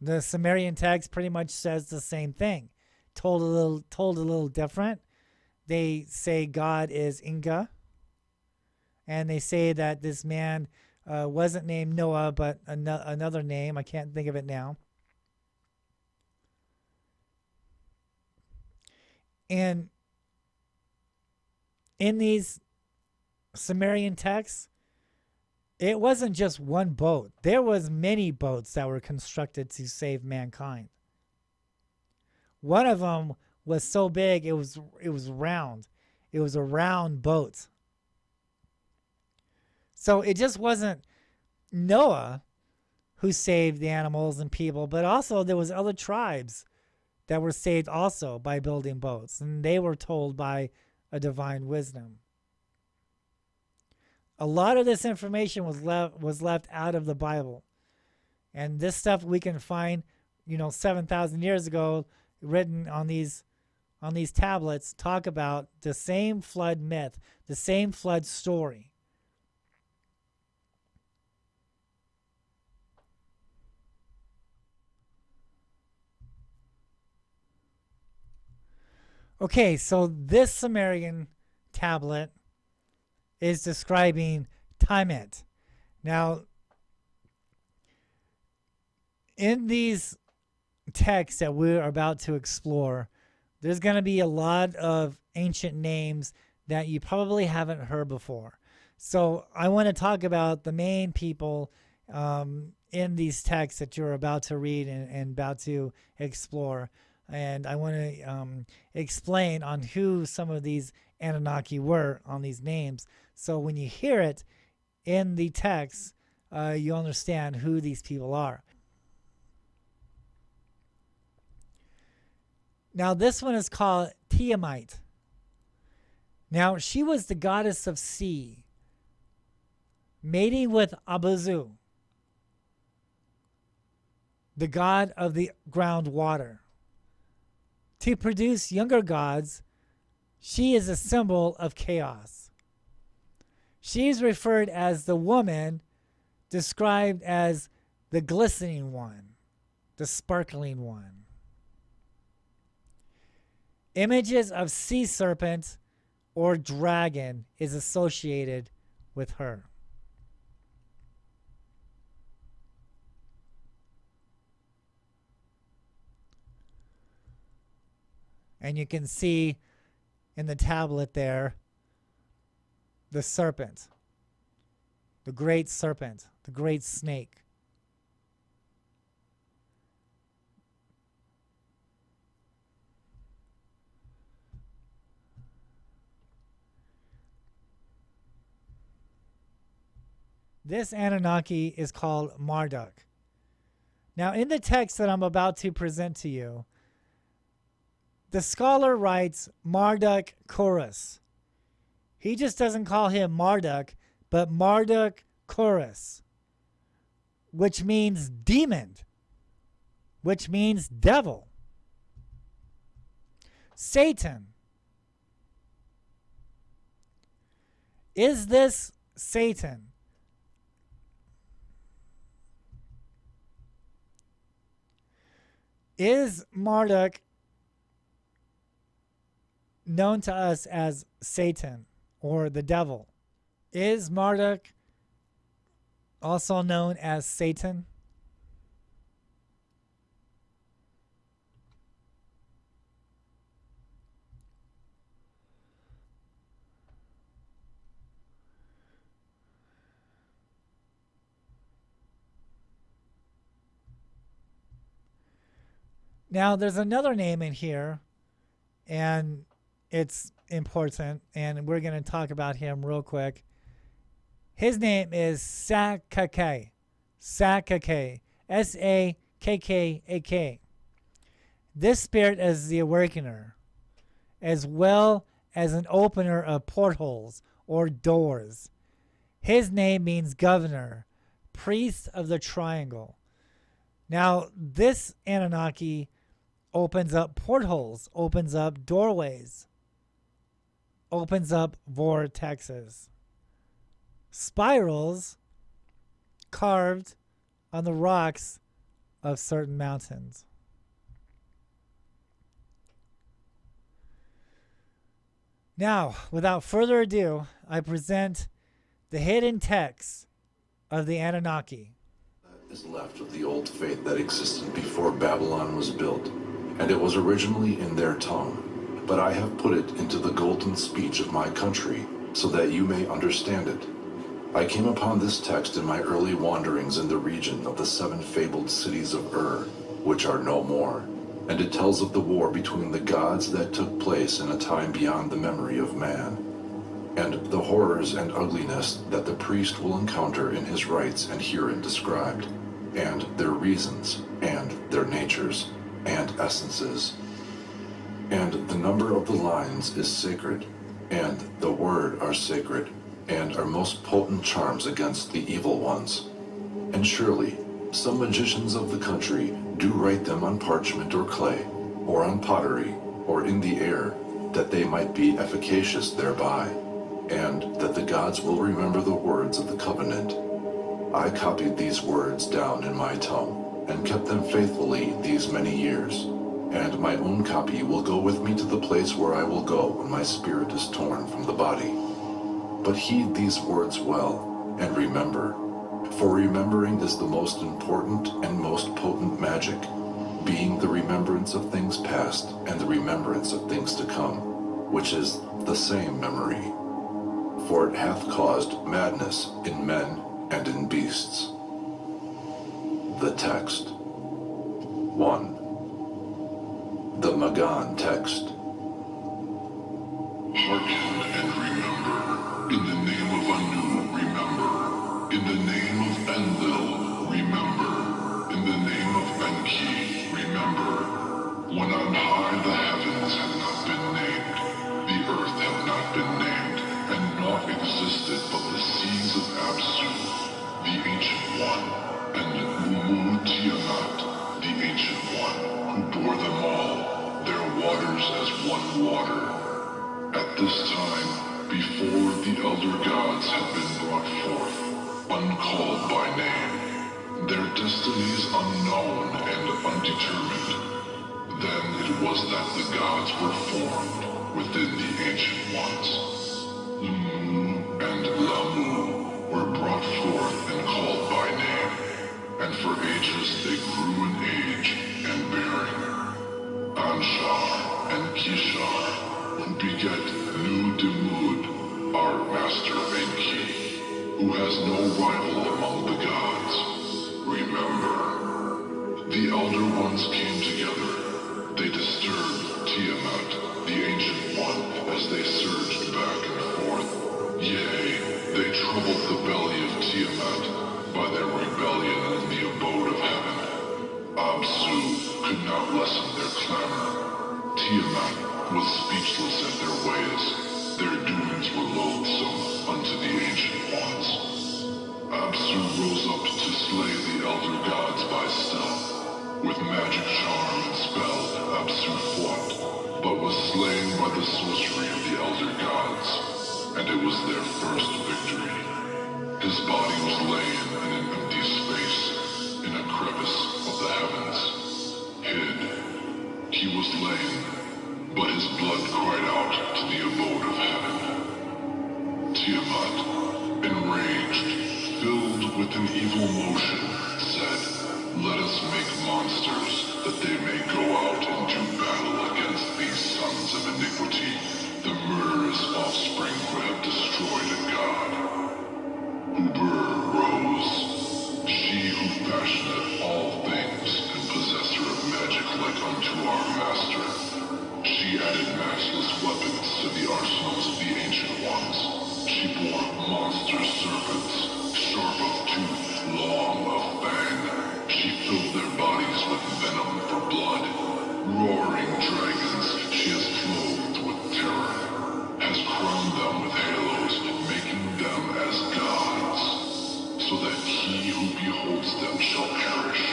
The Sumerian text pretty much says the same thing, told a little different. They say God is Inga, and they say that this man wasn't named Noah, but another name. I can't think of it now. And in these Sumerian texts, it wasn't just one boat. There was many boats that were constructed to save mankind. One of them was so big it was round. It was a round boat. So it just wasn't Noah who saved the animals and people, but also there was other tribes that were saved also by building boats, and they were told by a divine wisdom. A lot of this information was left out of the Bible, and this stuff we can find, 7,000 years ago, written on these tablets, talk about the same flood myth, the same flood story. Okay, so this Sumerian tablet is describing Tiamat. Now, in these texts that we're about to explore, there's going to be a lot of ancient names that you probably haven't heard before. So I want to talk about the main people in these texts that you're about to read and about to explore. And I want to explain on who some of these Anunnaki were on these names. So when you hear it in the text, you understand who these people are. Now this one is called Tiamat. Now she was the goddess of sea, mating with Abuzu, the god of the groundwater. To produce younger gods, she is a symbol of chaos. She is referred as the woman, described as the glistening one, the sparkling one. Images of sea serpent or dragon is associated with her. And you can see in the tablet there the serpent, the great snake. This Anunnaki is called Marduk. Now, in the text that I'm about to present to you, the scholar writes Marduk Chorus. He just doesn't call him Marduk, but Marduk Chorus, which means demon, which means devil. Satan. Is this Satan? Is Marduk known to us as Satan or the devil? Is Marduk also known as Satan? Now, there's another name in here, and it's important, and we're going to talk about him real quick. His name is Sakkake. Sakkake. Sakkak. This spirit is the awakener, as well as an opener of portholes or doors. His name means governor, priest of the triangle. Now, this Anunnaki opens up portholes, opens up doorways, opens up vortexes, spirals carved on the rocks of certain mountains. Now, without further ado, I present the hidden text of the Anunnaki. Is left of the old faith that existed before Babylon was built, and it was originally in their tongue. But I have put it into the golden speech of my country, so that you may understand it. I came upon this text in my early wanderings in the region of the 7 fabled cities of which are no more, and it tells of the war between the gods that took place in a time beyond the memory of man, and the horrors and ugliness that the priest will encounter in his rites and herein described, and their reasons, and their natures, and essences. And the number of the lines is sacred, and the word are sacred, and are most potent charms against the evil ones. And surely, some magicians of the country do write them on parchment or clay, or on pottery, or in the air, that they might be efficacious thereby, and that the gods will remember the words of the covenant. I copied these words down in my tongue, and kept them faithfully these many years, and my own copy will go with me to the place where I will go when my spirit is torn from the body. But heed these words well, and remember, for remembering is the most important and most potent magic, being the remembrance of things past and the remembrance of things to come, which is the same memory. For it hath caused madness in men and in beasts. The text. 1. The Magan text. Hearken and remember. In the name of Anu, remember. In the name of Enlil, remember. In the name of Enki, remember. When on high the heavens have not been named, the earth have not been named, and naught existed but the seas of Absu, the Ancient One, and Mumu Tiamat, the Ancient One, who bore them all, their waters as one water. At this time, before the elder gods had been brought forth, uncalled by name, their destinies unknown and undetermined, then it was that the gods were formed within the Ancient Ones. Lumu and Lamu were brought forth and called by name, and for ages they grew in age and bearing. Anshar and Kishar, who beget Nu-Dimud, our master Enki, who has no rival among the gods. Remember, the elder ones came together. They disturbed Tiamat, the Ancient One, as they surged back and forth. Yea, they troubled the belly of Tiamat by their rebellion in the abode of heaven. Absu could not lessen their clamor. Tiamat was speechless at their ways. Their doings were loathsome unto the Ancient Ones. Apsu rose up to slay the Elder Gods by stealth. With magic charm and spell, Apsu fought, but was slain by the sorcery of the Elder Gods, and it was their first victory. His body was laid in an empty space, in a crevice of the heavens. Hid, he was laid, but his blood cried out to the abode of heaven. Tiamat, enraged, filled with an evil motion, said, "Let us make monsters, that they may go out and do battle against these sons of iniquity, the murderous offspring who have destroyed a god." Uber rose, she who fashioneth all things, and possessor of magic like unto our master. She added matchless weapons to the arsenals of the Ancient Ones. She bore monster serpents, sharp of tooth, long of fang. She filled their bodies with venom for blood. Roaring dragons she has clothed with terror, has crowned them with halos, making them as gods, so that he who beholds them shall perish,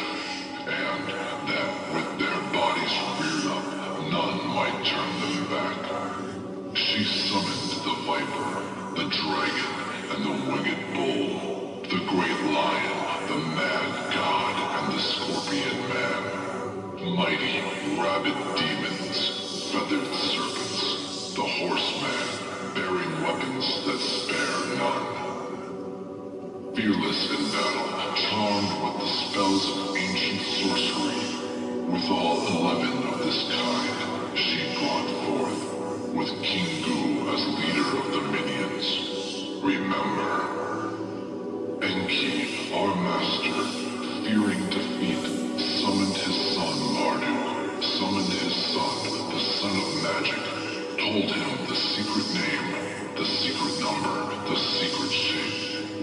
and that with their bodies reared up, none might turn them back. She summoned the viper, the dragon, and the winged bull, the great lion, the mad god, and the scorpion man, mighty rabid demons, feathered serpents, the horseman, bearing weapons that spare none. Fearless in battle, charmed with the spells of ancient sorcery, with all 11 of this kind, she brought forth, with King Gu as leader of the minions. Remember, Enki, our master, fearing defeat, summoned his son Marduk, summoned his son, the son of magic, told him the secret name, the secret number, the secret shape,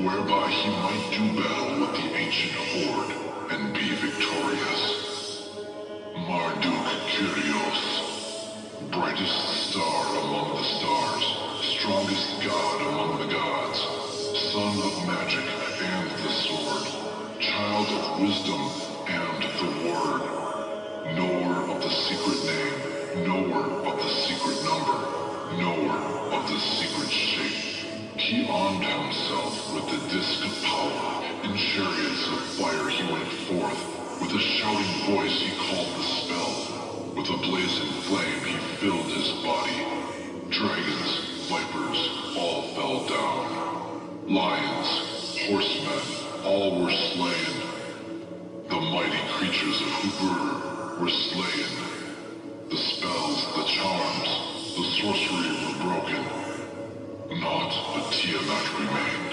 whereby he might do battle with the ancient horde and be victorious. Marduk Kyrios, brightest star among the stars, strongest god among the gods, son of magic and the sword, child of wisdom and the word, knower of the secret name, knower of the secret number, knower of the secret shape. He armed himself with the disc of power. In chariots of fire he went forth. With a shouting voice he called the spell. With a blazing flame he filled his body. Dragons, vipers, all fell down. Lions, horsemen, all were slain. The mighty creatures of Uber were slain. The spells, the charms, the sorcery were broken. Naught but Tiamat remained.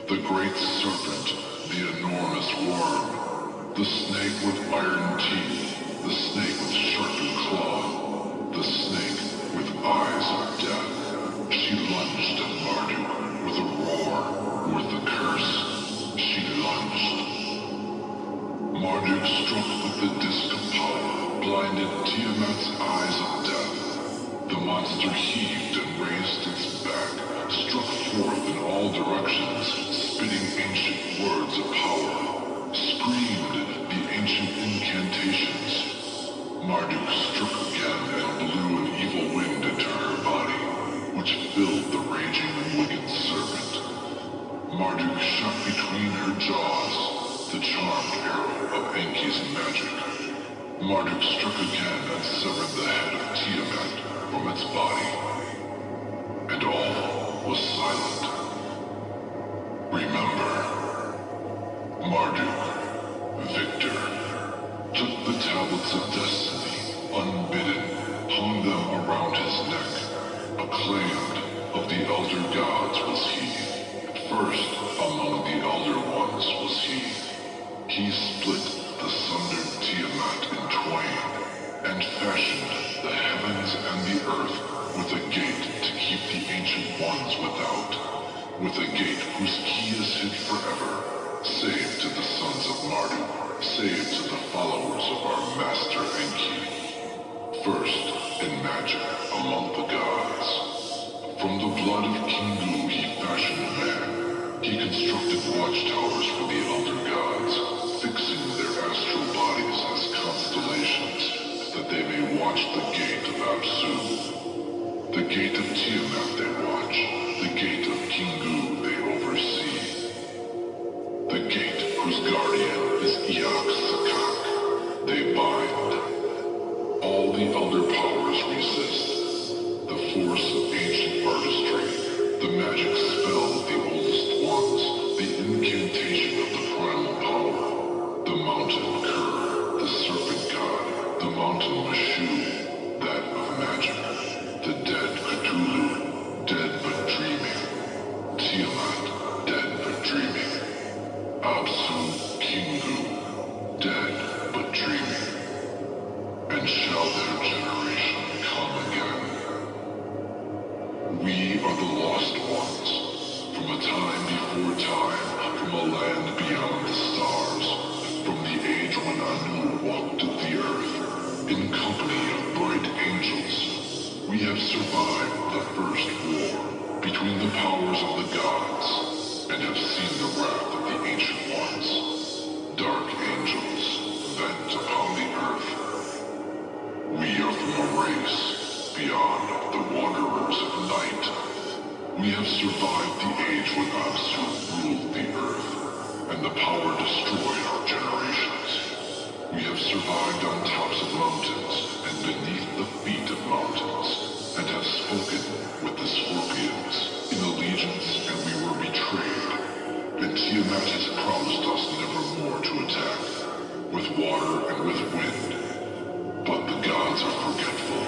The great serpent, the enormous worm, the snake with iron teeth, the snake with sharpened claw, the snake with eyes of death. She lunged at Marduk with a roar, with a curse. She lunged. Marduk struck with the disc of power, blinded Tiamat's eyes of death. The monster heaved and raised its back, struck forth in all directions, spitting ancient words of power, screamed the ancient incantations. Marduk struck again and blew an evil wind into her body, which filled the raging wicked serpent. Marduk shot between her jaws the charmed arrow of Enki's magic. Marduk struck again and severed the head of Tiamat from its body, and all was silent. Remember, Marduk, victor, took the tablets of destiny, unbidden, hung them around his neck. Acclaimed of the elder gods was he, first among the elder ones was he. He split the sundered Tiamat in twain, and fashioned the heavens and the earth with a gate to keep the ancient ones without, with a gate whose key is hid forever, save to the sons of Marduk, save to the followers of our master Enki. First in magic among the gods, blood of Kingu he fashioned man. He constructed watchtowers for the elder gods, fixing their astral bodies as constellations, that they may watch the gate of Apsu. The gate of Tiamat they watch, the gate of Kingu they oversee. The gate whose guardian is Eox Sakak, they bind. All the elder powers resist. The force of ancient artistry, the magic spell of the oldest ones, the incantation of the primal power, the mountain Kur, the serpent god, the mountain Mashu, that of magic, the dead Cthulhu, dead but dreaming, Tiamat, dead but dreaming, Apsu Kingu, dead but dreaming, and shall their generation come again? We are the lost ones, from a time before time, from a land beyond the stars, from the age when Anu walked the earth, in company of bright angels. We have survived the first war between the powers of the gods, and have seen the wrath of the ancient ones, dark angels vent upon the earth. We are from a race beyond the wanderers of night. We have survived the age when Apsu ruled the earth, and the power destroyed our generations. We have survived on tops of mountains and beneath the feet of mountains, and have spoken with the scorpions in allegiance, and we were betrayed. And Tiamat has promised us never more to attack, with water and with wind. But the gods are forgetful.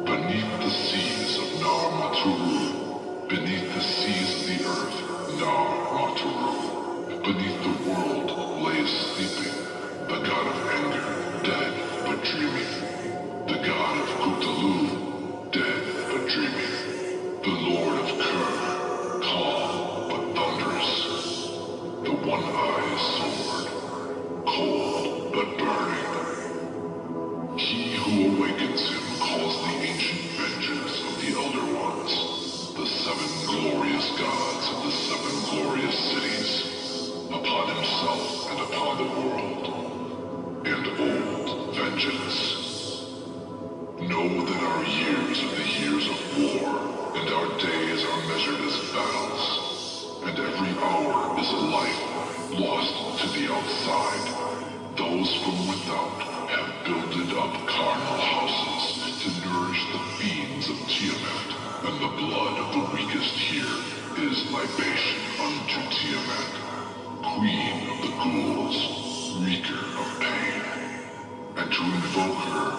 Beneath the seas of Nar Maturu, beneath the seas of the earth, Nar Maturu, beneath the world lays sleeping, the god of anger, dead but dreaming, the god of Cthulhu, dead but dreaming, the lord of Kur, calm but thunderous, the one-eyed sword, cold but burning. He who awakens him calls the ancient vengeance of the elder ones, the seven glorious gods of the seven glorious cities, upon himself and upon the world, and old vengeance. Know that our years are the years of war, and our days are measured as battles, and every hour is a life lost to the outside. Those from without have builded up carnal houses to nourish the fiends of Tiamat, and the blood of the weakest here is libation unto Tiamat, queen of the ghouls, wreaker of pain. And to invoke her,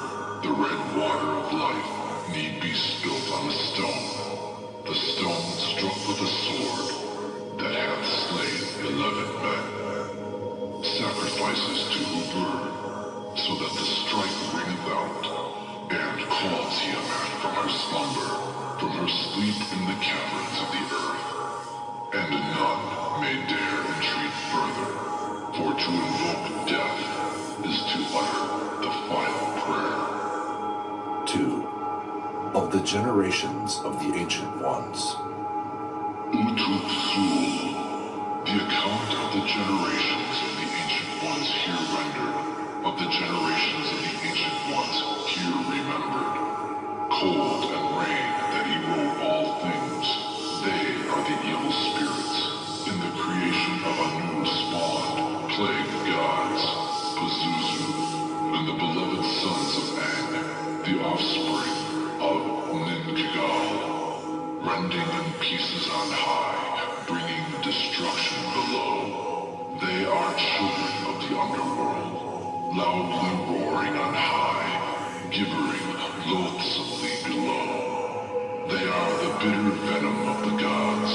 the red water of life need be spilt on a stone, the stone struck with a sword that hath slain 11 men. Sacrifices to Uber, so that the strike ringeth out, and calls Tiamat from her slumber, from her sleep in the caverns of the earth. And none may dare entreat further, for to invoke death is to utter the final prayer. 2. Of the generations of the Ancient Ones. Utut Sul, the account of the generations of the Ancient Ones here rendered, of the generations of the Ancient Ones here remembered. Cold and rain that erode all things, they are the evil spirits. In the creation of Anu spawned, plague gods, Pazuzu, and the beloved sons of Ang, the offspring of Ninkigal, rending in pieces on high, bringing destruction below. They are children of the underworld, loudly roaring on high, gibbering loathsomely below. They are the bitter venom of the gods,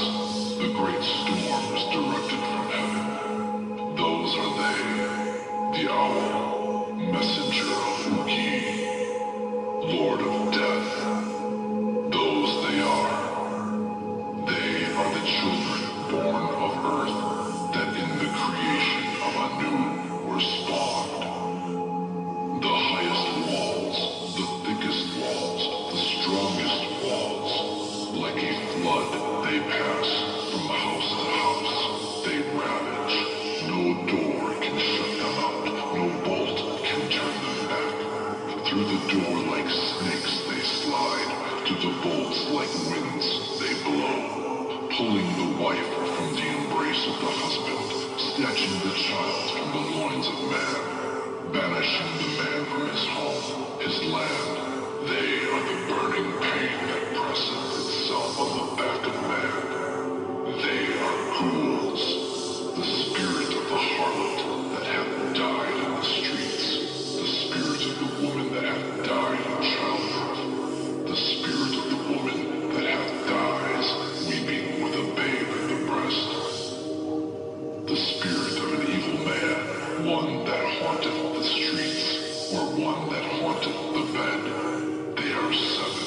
the great storms directed from heaven. Those are they, the owl, messenger of Uki, lord of death. Those they are. They are the children born of earth that in the creation of Anu were spawned. The highest walls, the thickest walls, the strongest walls, like a flood They pass from house to house. They ravage. No door can shut them out. No bolt can turn them back. Through the door like snakes they slide. To the bolts like winds they blow. Pulling the wife from the embrace of the husband. Snatching the child from the loins of man. Banishing the man from his home, his land. They are the burning pain that presses itself on the back of man. They are ghouls, the spirit of the harlot that hath died in the streets, the spirit of the woman that hath died in childbirth, the spirit of the woman that hath dies weeping with a babe at the breast, the spirit of an evil man, one that haunteth the streets, or one that haunteth the bed. They are seven.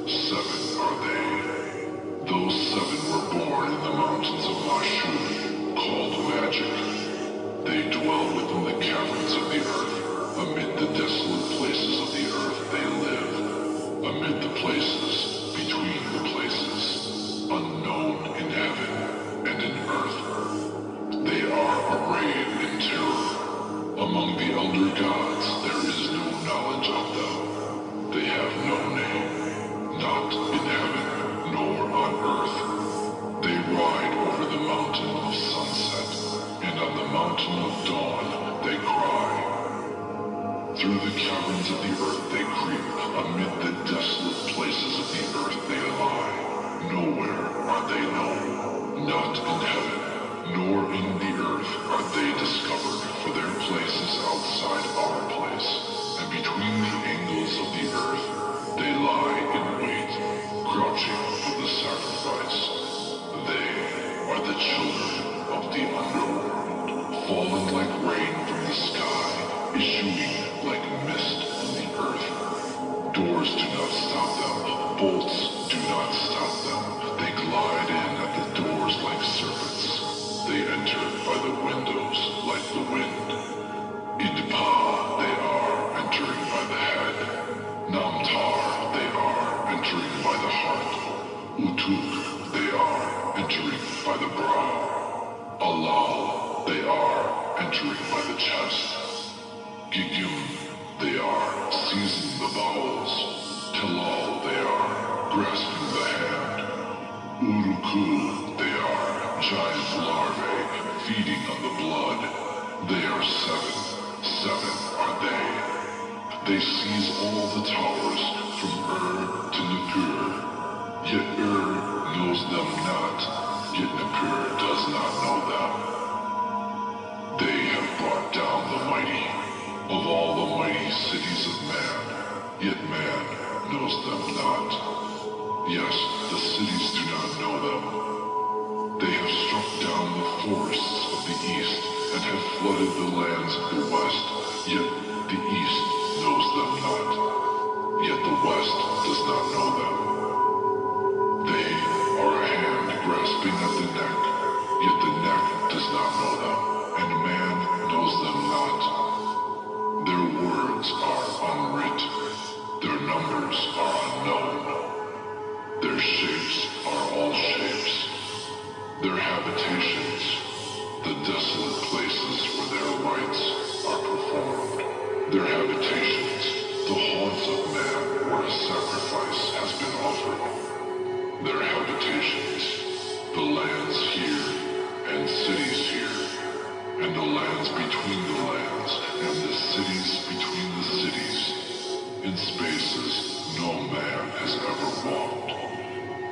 Seven are they. Those seven were born in the mountains of Mashur, called magic. They dwell within the caverns of the earth. Amid the desolate places of the earth they live. Amid the places, between the places, unknown in heaven and in earth. They are arrayed in terror. Among the elder gods there is no knowledge of them. They have no name, not in heaven, nor on earth. They ride over the mountain of sunset, and on the mountain of dawn they cry. Through the caverns of the earth they creep, amid the desolate places of the earth they lie. Nowhere are they known, not in heaven, nor in the earth are they discovered, for their place is outside our place, and between the angles of the earth they lie in wait, crouching for the sacrifice. They are the children of the underworld, fallen like rain from the sky, issuing like mist on the earth. Doors do not stop them, bolts do not stop them. They glide in at the doors like serpents. They enter by the windows like the wind. Idpa they are, entering by the head. Namtar they are, entering by the heart. Utuk they are, entering by the brow. Alal they are, entering by the chest. Gigim they are, seizing the bowels. Tilal they are, grasping the hand. Uruku they are, giant larvae, feeding on the blood. They are seven. Seven are they. They seize all the towers from to Nippur. Yet knows them not, yet Nippur does not know them. They have brought down the mighty, of all the mighty cities of man, yet man knows them not. Yes, the cities do not know them. They have struck down the forests of the east and have flooded the lands of the west, yet the east knows them not, yet the west does not know them. They are a hand grasping at the neck, yet the neck does not know them, and man knows them not. Their words are unwrit, their numbers are unknown. Their shapes are all shapes. Their habitations, the desolate places where their rites are performed. Their habitations, the haunts of man where a sacrifice has been offered. Their habitations, the lands here and cities here, and the lands between the lands, and the cities between the cities, in spaces no man has ever walked.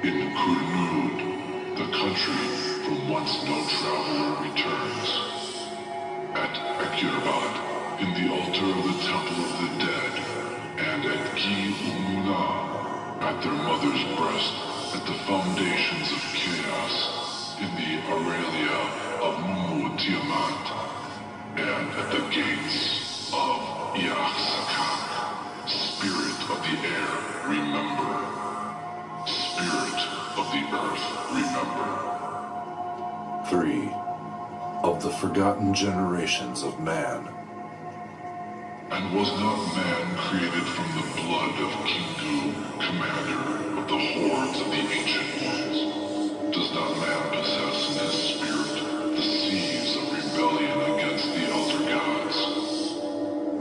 In Kurnud, the country from whence no traveler returns. At Akirabad, in the altar of the temple of the dead, and at Ki Umuna, at their mother's breast, at the foundations of chaos, in the Aurelia of Mumu Tiamat, and at the gates of Iaxakak, spirit of the air, remember. Spirit of the earth, remember. 3. Of the forgotten generations of man. And was not man created from the blood of Kingu, commander of the hordes of the ancient ones? Does not man possess in his spirit the seeds of rebellion against the elder gods?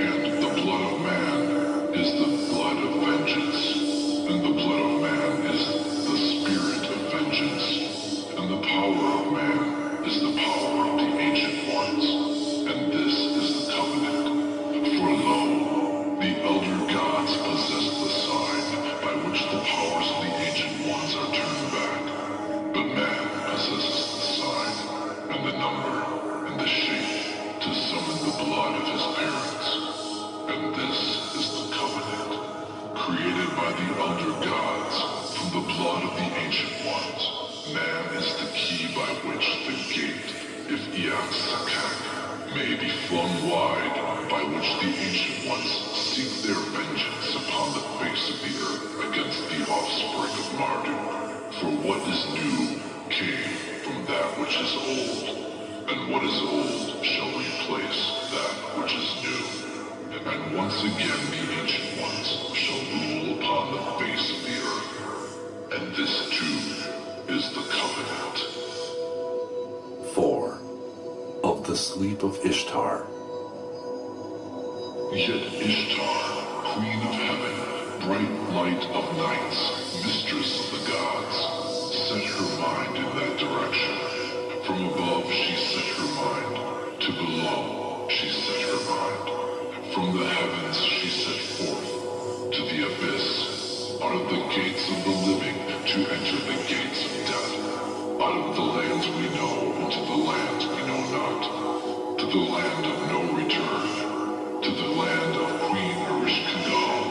And the blood of man is the blood of vengeance, and the blood of man is the spirit of vengeance, and the power of man is the power of the ancient ones, and this is the covenant. For lo, the elder gods possess the sign by which the powers of the ancient ones are turned back, but man possesses the sign, and the number, and the shape, to summon the blood of his parents. And this is the covenant, created by the elder gods from the blood of the ancient ones. Man is the key by which the gate, if Iak may be flung wide, by which the ancient ones seek their vengeance upon the face of the earth against the offspring of Marduk. For what is new came from that which is old, and what is old shall replace that which is new. And once again the ancient ones shall rule upon the face of the earth, and this too is the covenant. 4. Of the sleep of Ishtar. Yet Ishtar, queen of heaven, bright light of nights, mistress of the gods, set her mind in that direction. From above she set her mind, to below she set her mind. From the heavens she set forth, to the abyss, out of the gates of the living to enter the gates of death, out of the lands we know into the lands we know not, to the land of no return, to the land of Queen Erishkigal,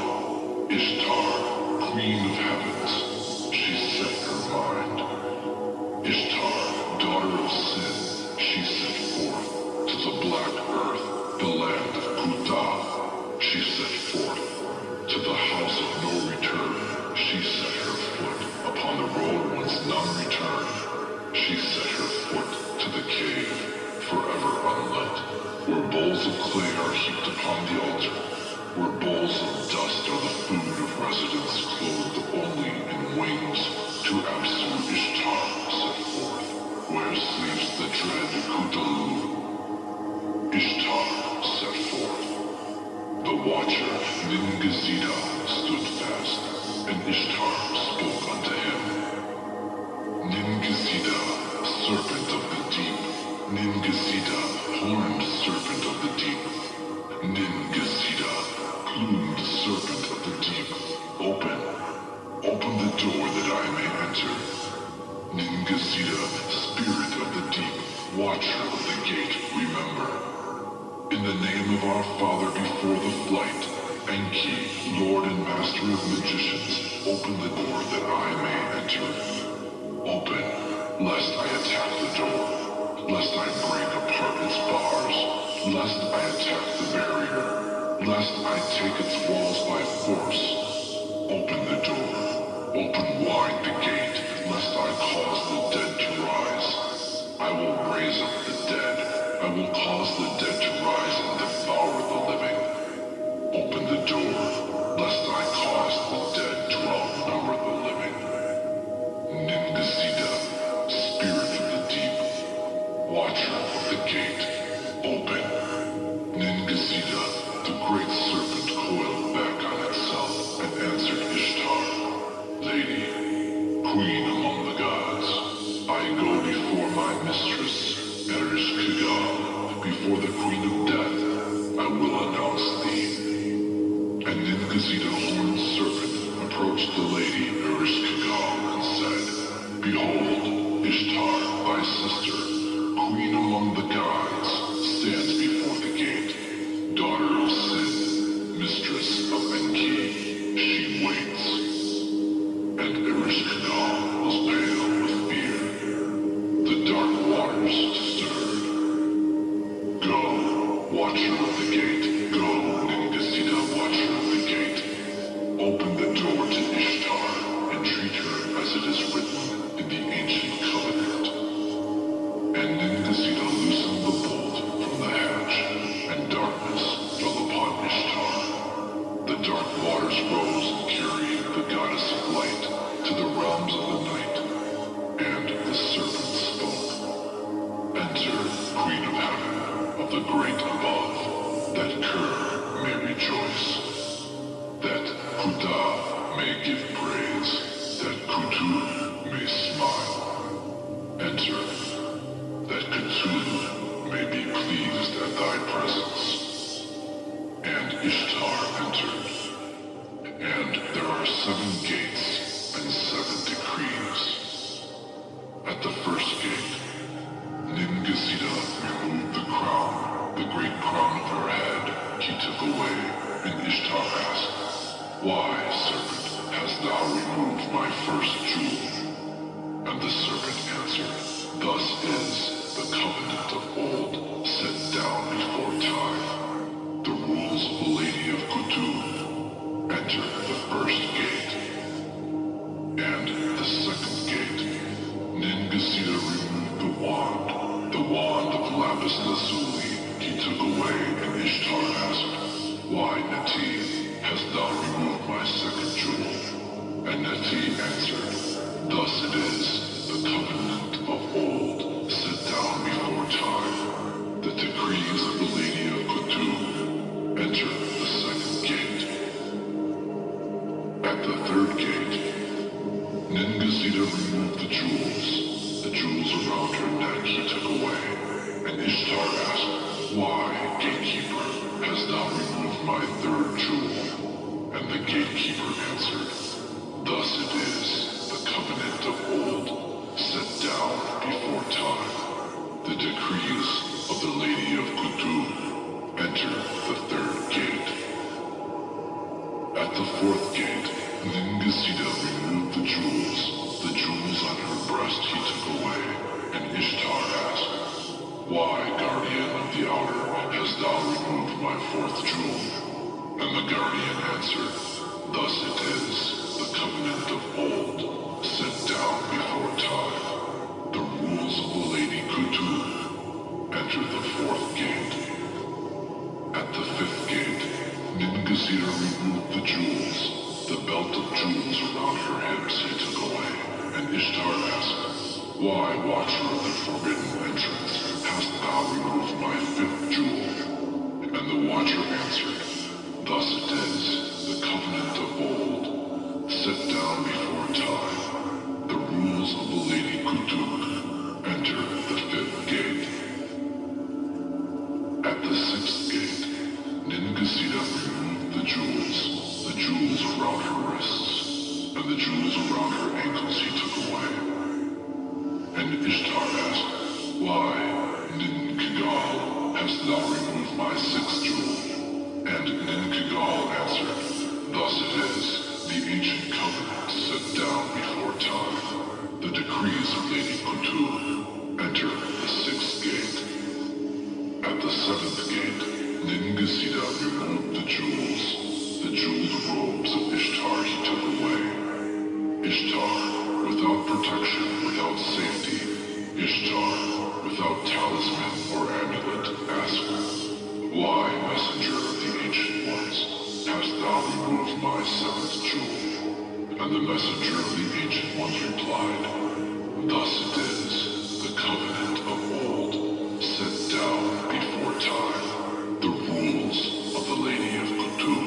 Ishtar, queen of heavens, she set her mind. Ishtar, daughter of sin, she set forth, to the black earth, the land of Kuta, she set forth, to the house of no return, she set her foot, upon the road whence none return, she set her foot, to the cave, forever unlit, where bowls of clay are heaped upon the altar, where bowls of dust are the food of residents clothed only in wings, to Apsu Ishtar set forth, where sleeps the dread Kutalu. Ishtar set forth. The watcher, Ningazida, stood fast, and Ishtar spoke unto him. Ningazida, serpent of the deep, Ningazida, horned serpent of the deep, Ningazida, plumed serpent of the deep, open the door that I may enter. Ningazida, spirit of the deep, watcher of the gate, remember. In the name of our Father before the flight, Enki, Lord and Master of Magicians, open the door that I may enter. Open, lest I attack the door, lest I break apart its bars, lest I attack the barrier, lest I take its walls by force. Open the door, open wide the gate, lest I cause the dead to rise. I will raise up the dead, I will cause the dead to rise and devour the living. Open the door, lest I cause the dead to outnumber the living. Ningazida, spirit of the deep, watcher of the gate, open. Ningazida, the great serpent coiled back on itself and answered Ishtar, Lady, queen among the gods, I go before my mistress, Erishkigal, before the queen the great above, that Ker may rejoice, that Kuta may give praise, that Kutu may smile. Enter, that Cthulhu may be pleased at thy presence. And Ishtar entered. And there are 7 gates and 7 decrees. At the first gate, Ningasita removed the crown, the great crown of her head he took away, and Ishtar asked, "Why, serpent, hast thou removed my first jewel?" And the serpent answered, "Thus is the covenant of old set down before time. The rules of the Lady of Kutu. Enter the first gate." And the second gate, Ningasita removed the wand of lapis lazuli he took away, and Ishtar asked, "Why, Neti, hast thou removed my second jewel?" And Neti answered, "Thus it is, the covenant of old, set down before time, the decrees of the Lady of Kutu. Enter the second gate." At the third gate, Ningasita removed the jewels around her neck he took away, and Ishtar asked, "Why, gatekeeper, hast thou removed my third jewel?" And the gatekeeper answered, "Thus it is, the covenant of old, set down before time, the decrees of the Lady of Kutu. Enter the third gate." At the fourth gate, Ningasita removed the jewels on her breast he took away, and Ishtar asked, "Why, guardian of the outer, hast thou removed my fourth jewel?" And the guardian answered, "Thus it is, the covenant of old, set down before time, the rules of the Lady Kutu. Enter the fourth gate." At the fifth gate, Ningasita removed the jewels, the belt of jewels around her hips he took away, and Ishtar asked, "Why, watcher of the forbidden entrance, hast thou removed my fifth jewel?" And the watcher answered, "Thus it is, the covenant of old, set down before time, the rules of the Lady Kutuk. Enter the fifth gate." At the sixth gate, Ningasita removed the jewels around her wrists, and the jewels around her ankles he took away. And Ishtar asked, "Why, Ninkigal, hast thou removed my sixth jewel?" And Ninkigal answered, "Thus it is, the ancient covenant set down before time, the decrees of Lady Kutu. Enter the sixth gate." At the seventh gate, Ningasita removed the jeweled robes of Ishtar he took away. Ishtar, without protection, without safety, Ishtar, without talisman or amulet, asked, "Why, messenger of the ancient ones, hast thou removed my seventh jewel?" And the messenger of the ancient ones replied, "Thus it is, the covenant of old, set down before time, the rules of the Lady of Kutu.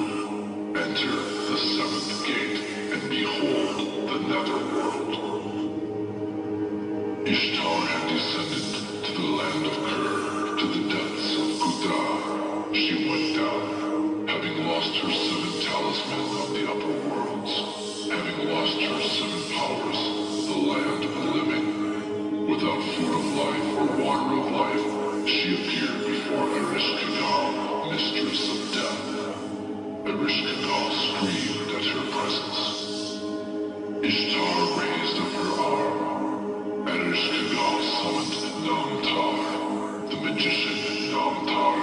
Enter the seventh gate, and behold the netherworld." Ishtar had descended to the land of Ker, to the depths of Kuta. She went down, having lost her 7 talismans of the upper worlds, having lost her 7 powers, the land of the living. Without food of life or water of life, she appeared before Ereshkigal, mistress of death. Ereshkigal screamed at her presence. Ishtar raised up her arm. Ereshkigal summoned Namtar, the magician Namtar.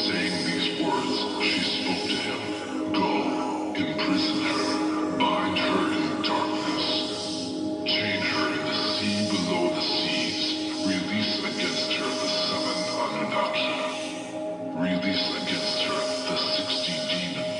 Saying these words, she spoke to him, "Go, imprison her, bind her in darkness, chain her in the sea below the seas, release against her the 7 Anunnaki, release against her the 60 demons,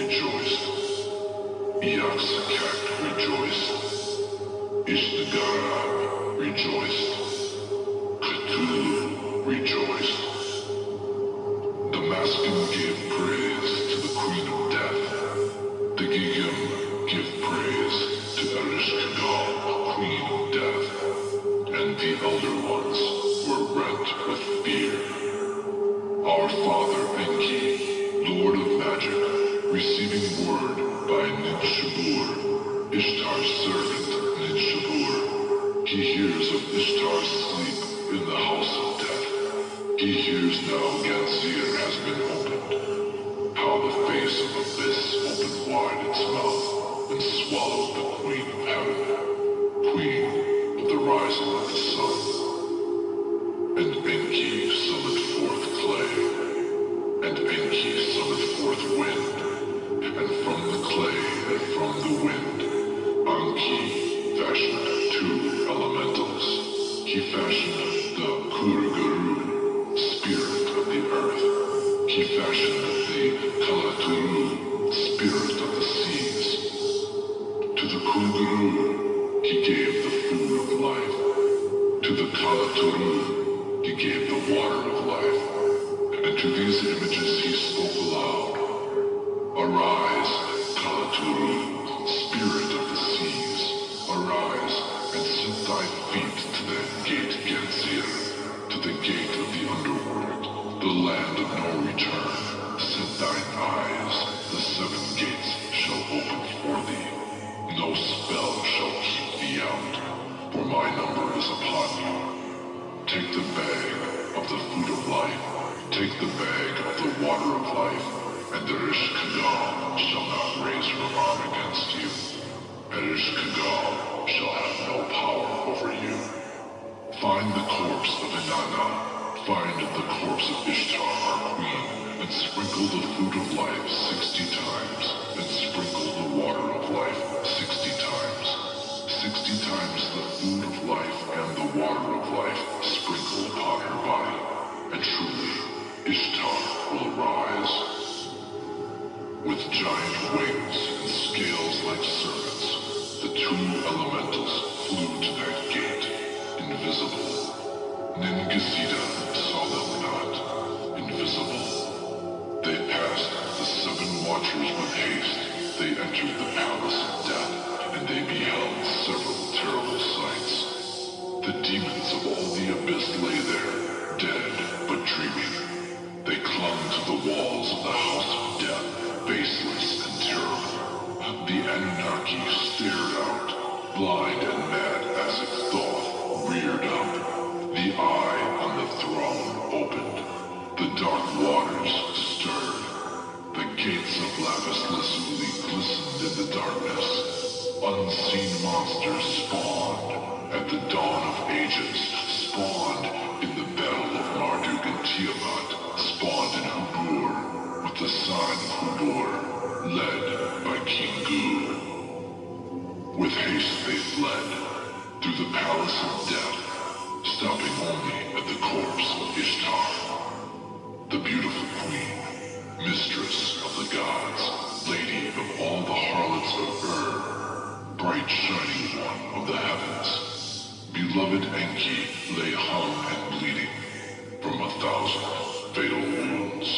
rejoiced. Iaxacat rejoiced. Ishnagarab rejoiced. Cthulhu rejoiced. The Maskin gave praise to the Queen of Death. The Gigim give praise to Ereshkigal, Queen of Death. And the Elder Ones were rent with fear. Our Father Enki, Lord of Magic, receiving word by Ninshubur, Ishtar's servant Ninshubur. He hears of Ishtar's sleep in the House of Death. He hears now Ganzir has been opened. How the face of Abyss opened wide its mouth and swallowed the Queen of Heaven, Queen of the rising of the sun. And Enki summoned forth clay, and Enki summoned forth wind, and from the clay and from the wind, Anki fashioned two elementals. He fashioned the Kuruguru, spirit of the earth. He fashioned the Kalaturu, spirit of the seas. To the Kuruguru, he gave the food of life. To the Kalaturu, he gave the water of life. And to these images he spoke aloud. Arise, Kalaturu, spirit of the seas. Arise, and set thy feet to the gate Genzir, to the gate of the underworld, the land of no return. Set thine eyes, the seven gates shall open for thee. No spell shall keep thee out, for my number is upon you. Take the bag of the food of life, take the bag of the water of life, and Ereshkigal shall not raise her arm against you. Ereshkigal shall have no power over you. Find the corpse of Inanna, find the corpse of Ishtar, our queen, and sprinkle the food of life 60 times, and sprinkle the water of life 60 times. 60 times the food of life and the water of life sprinkle upon her body, and truly Ishtar will arise. With giant wings and scales like serpents, the two elementals flew to that gate, invisible. Ningasita saw them not, invisible. They passed the seven watchers with haste. They entered the palace of death, and they beheld several terrible sights. The demons of all the abyss lay there, dead but dreaming. They clung to the walls of the house of death, faceless and terrible. The Anunnaki stared out, blind and mad as if thought reared up. The eye on the throne opened. The dark waters stirred. The gates of lapis lazuli glistened in the darkness. Unseen monsters spawned at the dawn of ages, spawned in the battle of Marduk and Tiamat, spawned in Hubur, with the sign of Hubur, led by King Gu. With haste they fled, through the palace of death, stopping only at the corpse of Ishtar, the beautiful queen, mistress of the gods, lady of all the harlots of bright shining one of the heavens. Beloved Enki lay hung and bleeding from 1,000 fatal wounds.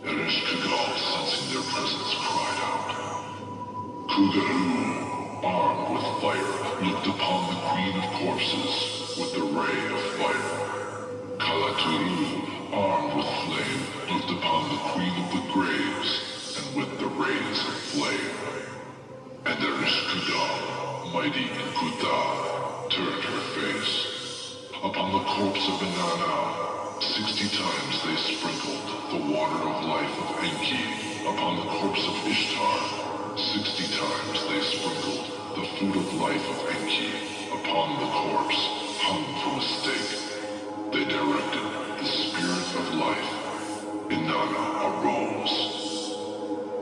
Ereshkigal, sensing their presence, cried out. Kugaru, armed with fire, looked upon the queen of corpses with the ray of fire. Kalaturu, armed with flame, looked upon the queen of the graves, and with the rays of flame. And Ereshkigal, mighty in Kuta, turned her face. Upon the corpse of Inanna, 60 times they sprinkled the water of life of Enki. Upon the corpse of Ishtar, 60 times they sprinkled the food of life of Enki. Upon the corpse, hung from a stake, they directed the spirit of life. Inanna arose.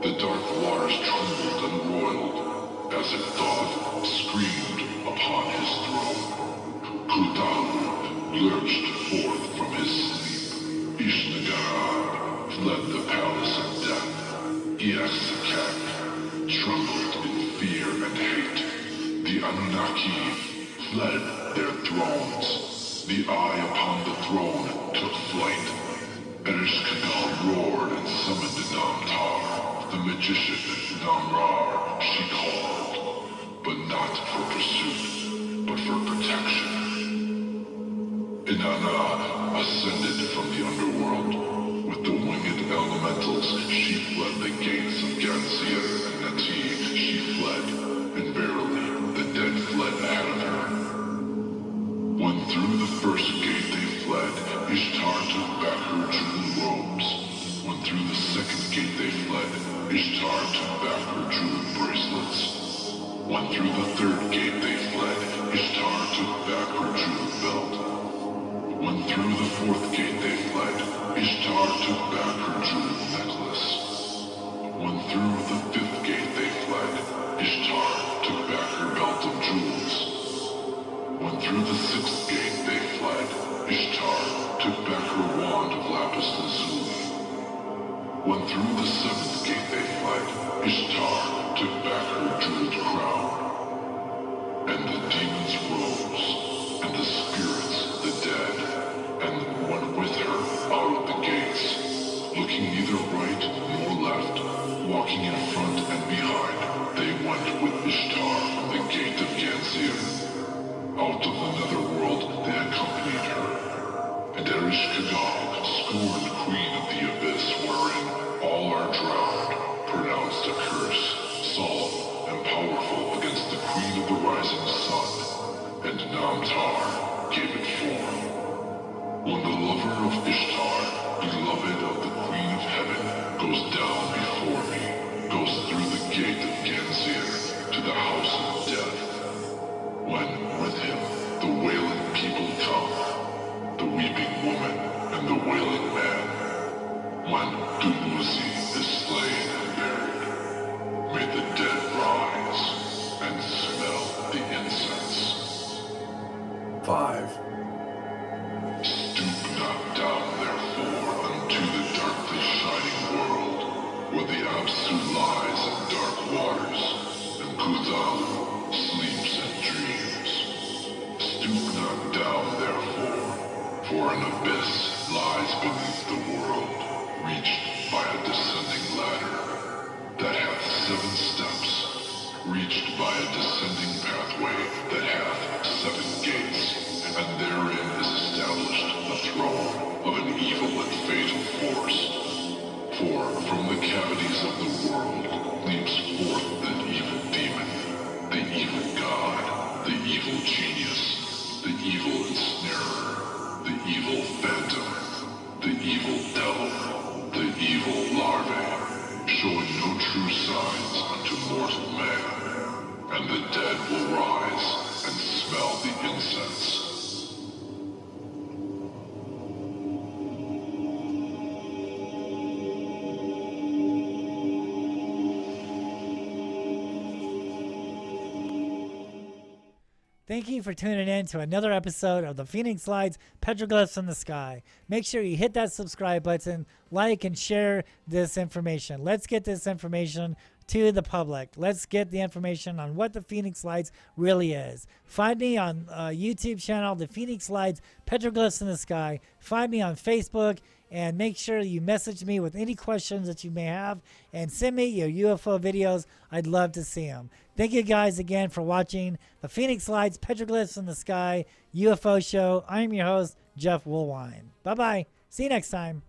The dark waters trembled and roiled, as if thought screamed upon his throne. Kutahu lurched forth from his sleep. Ishnagarab fled the palace of death. Yes. camp, trembled in fear and hate. The Anunnaki fled their thrones. The eye upon the throne took flight. Ereshkigal roared and summoned Namtar, the magician Namrar she called, but not for pursuit, but for protection. Inanna ascended from the underworld. With the winged elementals, she fled the gates of Gansia and Nati. She fled, and verily, the dead fled ahead of her. When through the first gate they fled, Ishtar took back her jewel robes. When through the second gate they fled, Ishtar took back her jewel bracelets. When through the third gate they fled, Ishtar took back her jewel belt. When through the fourth gate they fled, Ishtar took back her jewel necklace. When through the fifth gate they fled, Ishtar took back her belt of jewels. When through the sixth gate they fled, Ishtar took back her wand of lapis lazuli. When through the seventh gate they fled, Ishtar took back her jeweled crown. And the demons rose, and the spirits, the dead, and went with her out of the gates, looking neither right nor left, walking in front and behind. They went with Ishtar from the gate of Gansia. Out of the netherworld they accompanied her, and Ereshkigal, scorned queen of the abyss wherein all are drowned, pronounced a curse, solemn and powerful against the queen of the rising sun, and Namtar gave it form. When the lover of Ishtar, beloved of the queen of heaven, goes down before me, goes through the gate of Gansia to the house of death, when with him the wailing people come, the weeping woman and the wailing man, when Dumuzi is slain and buried, may the dead rise and smell the incense. 5. Stoop not down therefore unto the darkly shining world, where the Apsu lies in dark waters, and Kuthalu sleeps and dreams. Stoop not down therefore, for an abyss lies beneath the world, reached by a descending ladder, that hath 7 steps, reached by a descending pathway that hath 7 gates, and therein is established the throne of an evil and fatal force. For from the cavities of the world leaps forth the evil demon, the evil god, the evil genius, the evil ensnarer, the evil phantom, the evil devil, the evil larvae, showing no true signs unto mortal man, and the dead will rise and smell the incense. Thank you for tuning in to another episode of the Phoenix Lights Petroglyphs in the Sky. Make sure you hit that subscribe button, like, and share this information. Let's get this information to the public. Let's get the information on what the Phoenix Lights really is. Find me on YouTube channel, the Phoenix Lights Petroglyphs in the Sky. Find me on Facebook, and make sure you message me with any questions that you may have, and send me your UFO videos. I'd love to see them. Thank you guys again for watching the Phoenix Lights Petroglyphs in the Sky UFO show. I'm your host, Jeff Woolwine. Bye-bye. See you next time.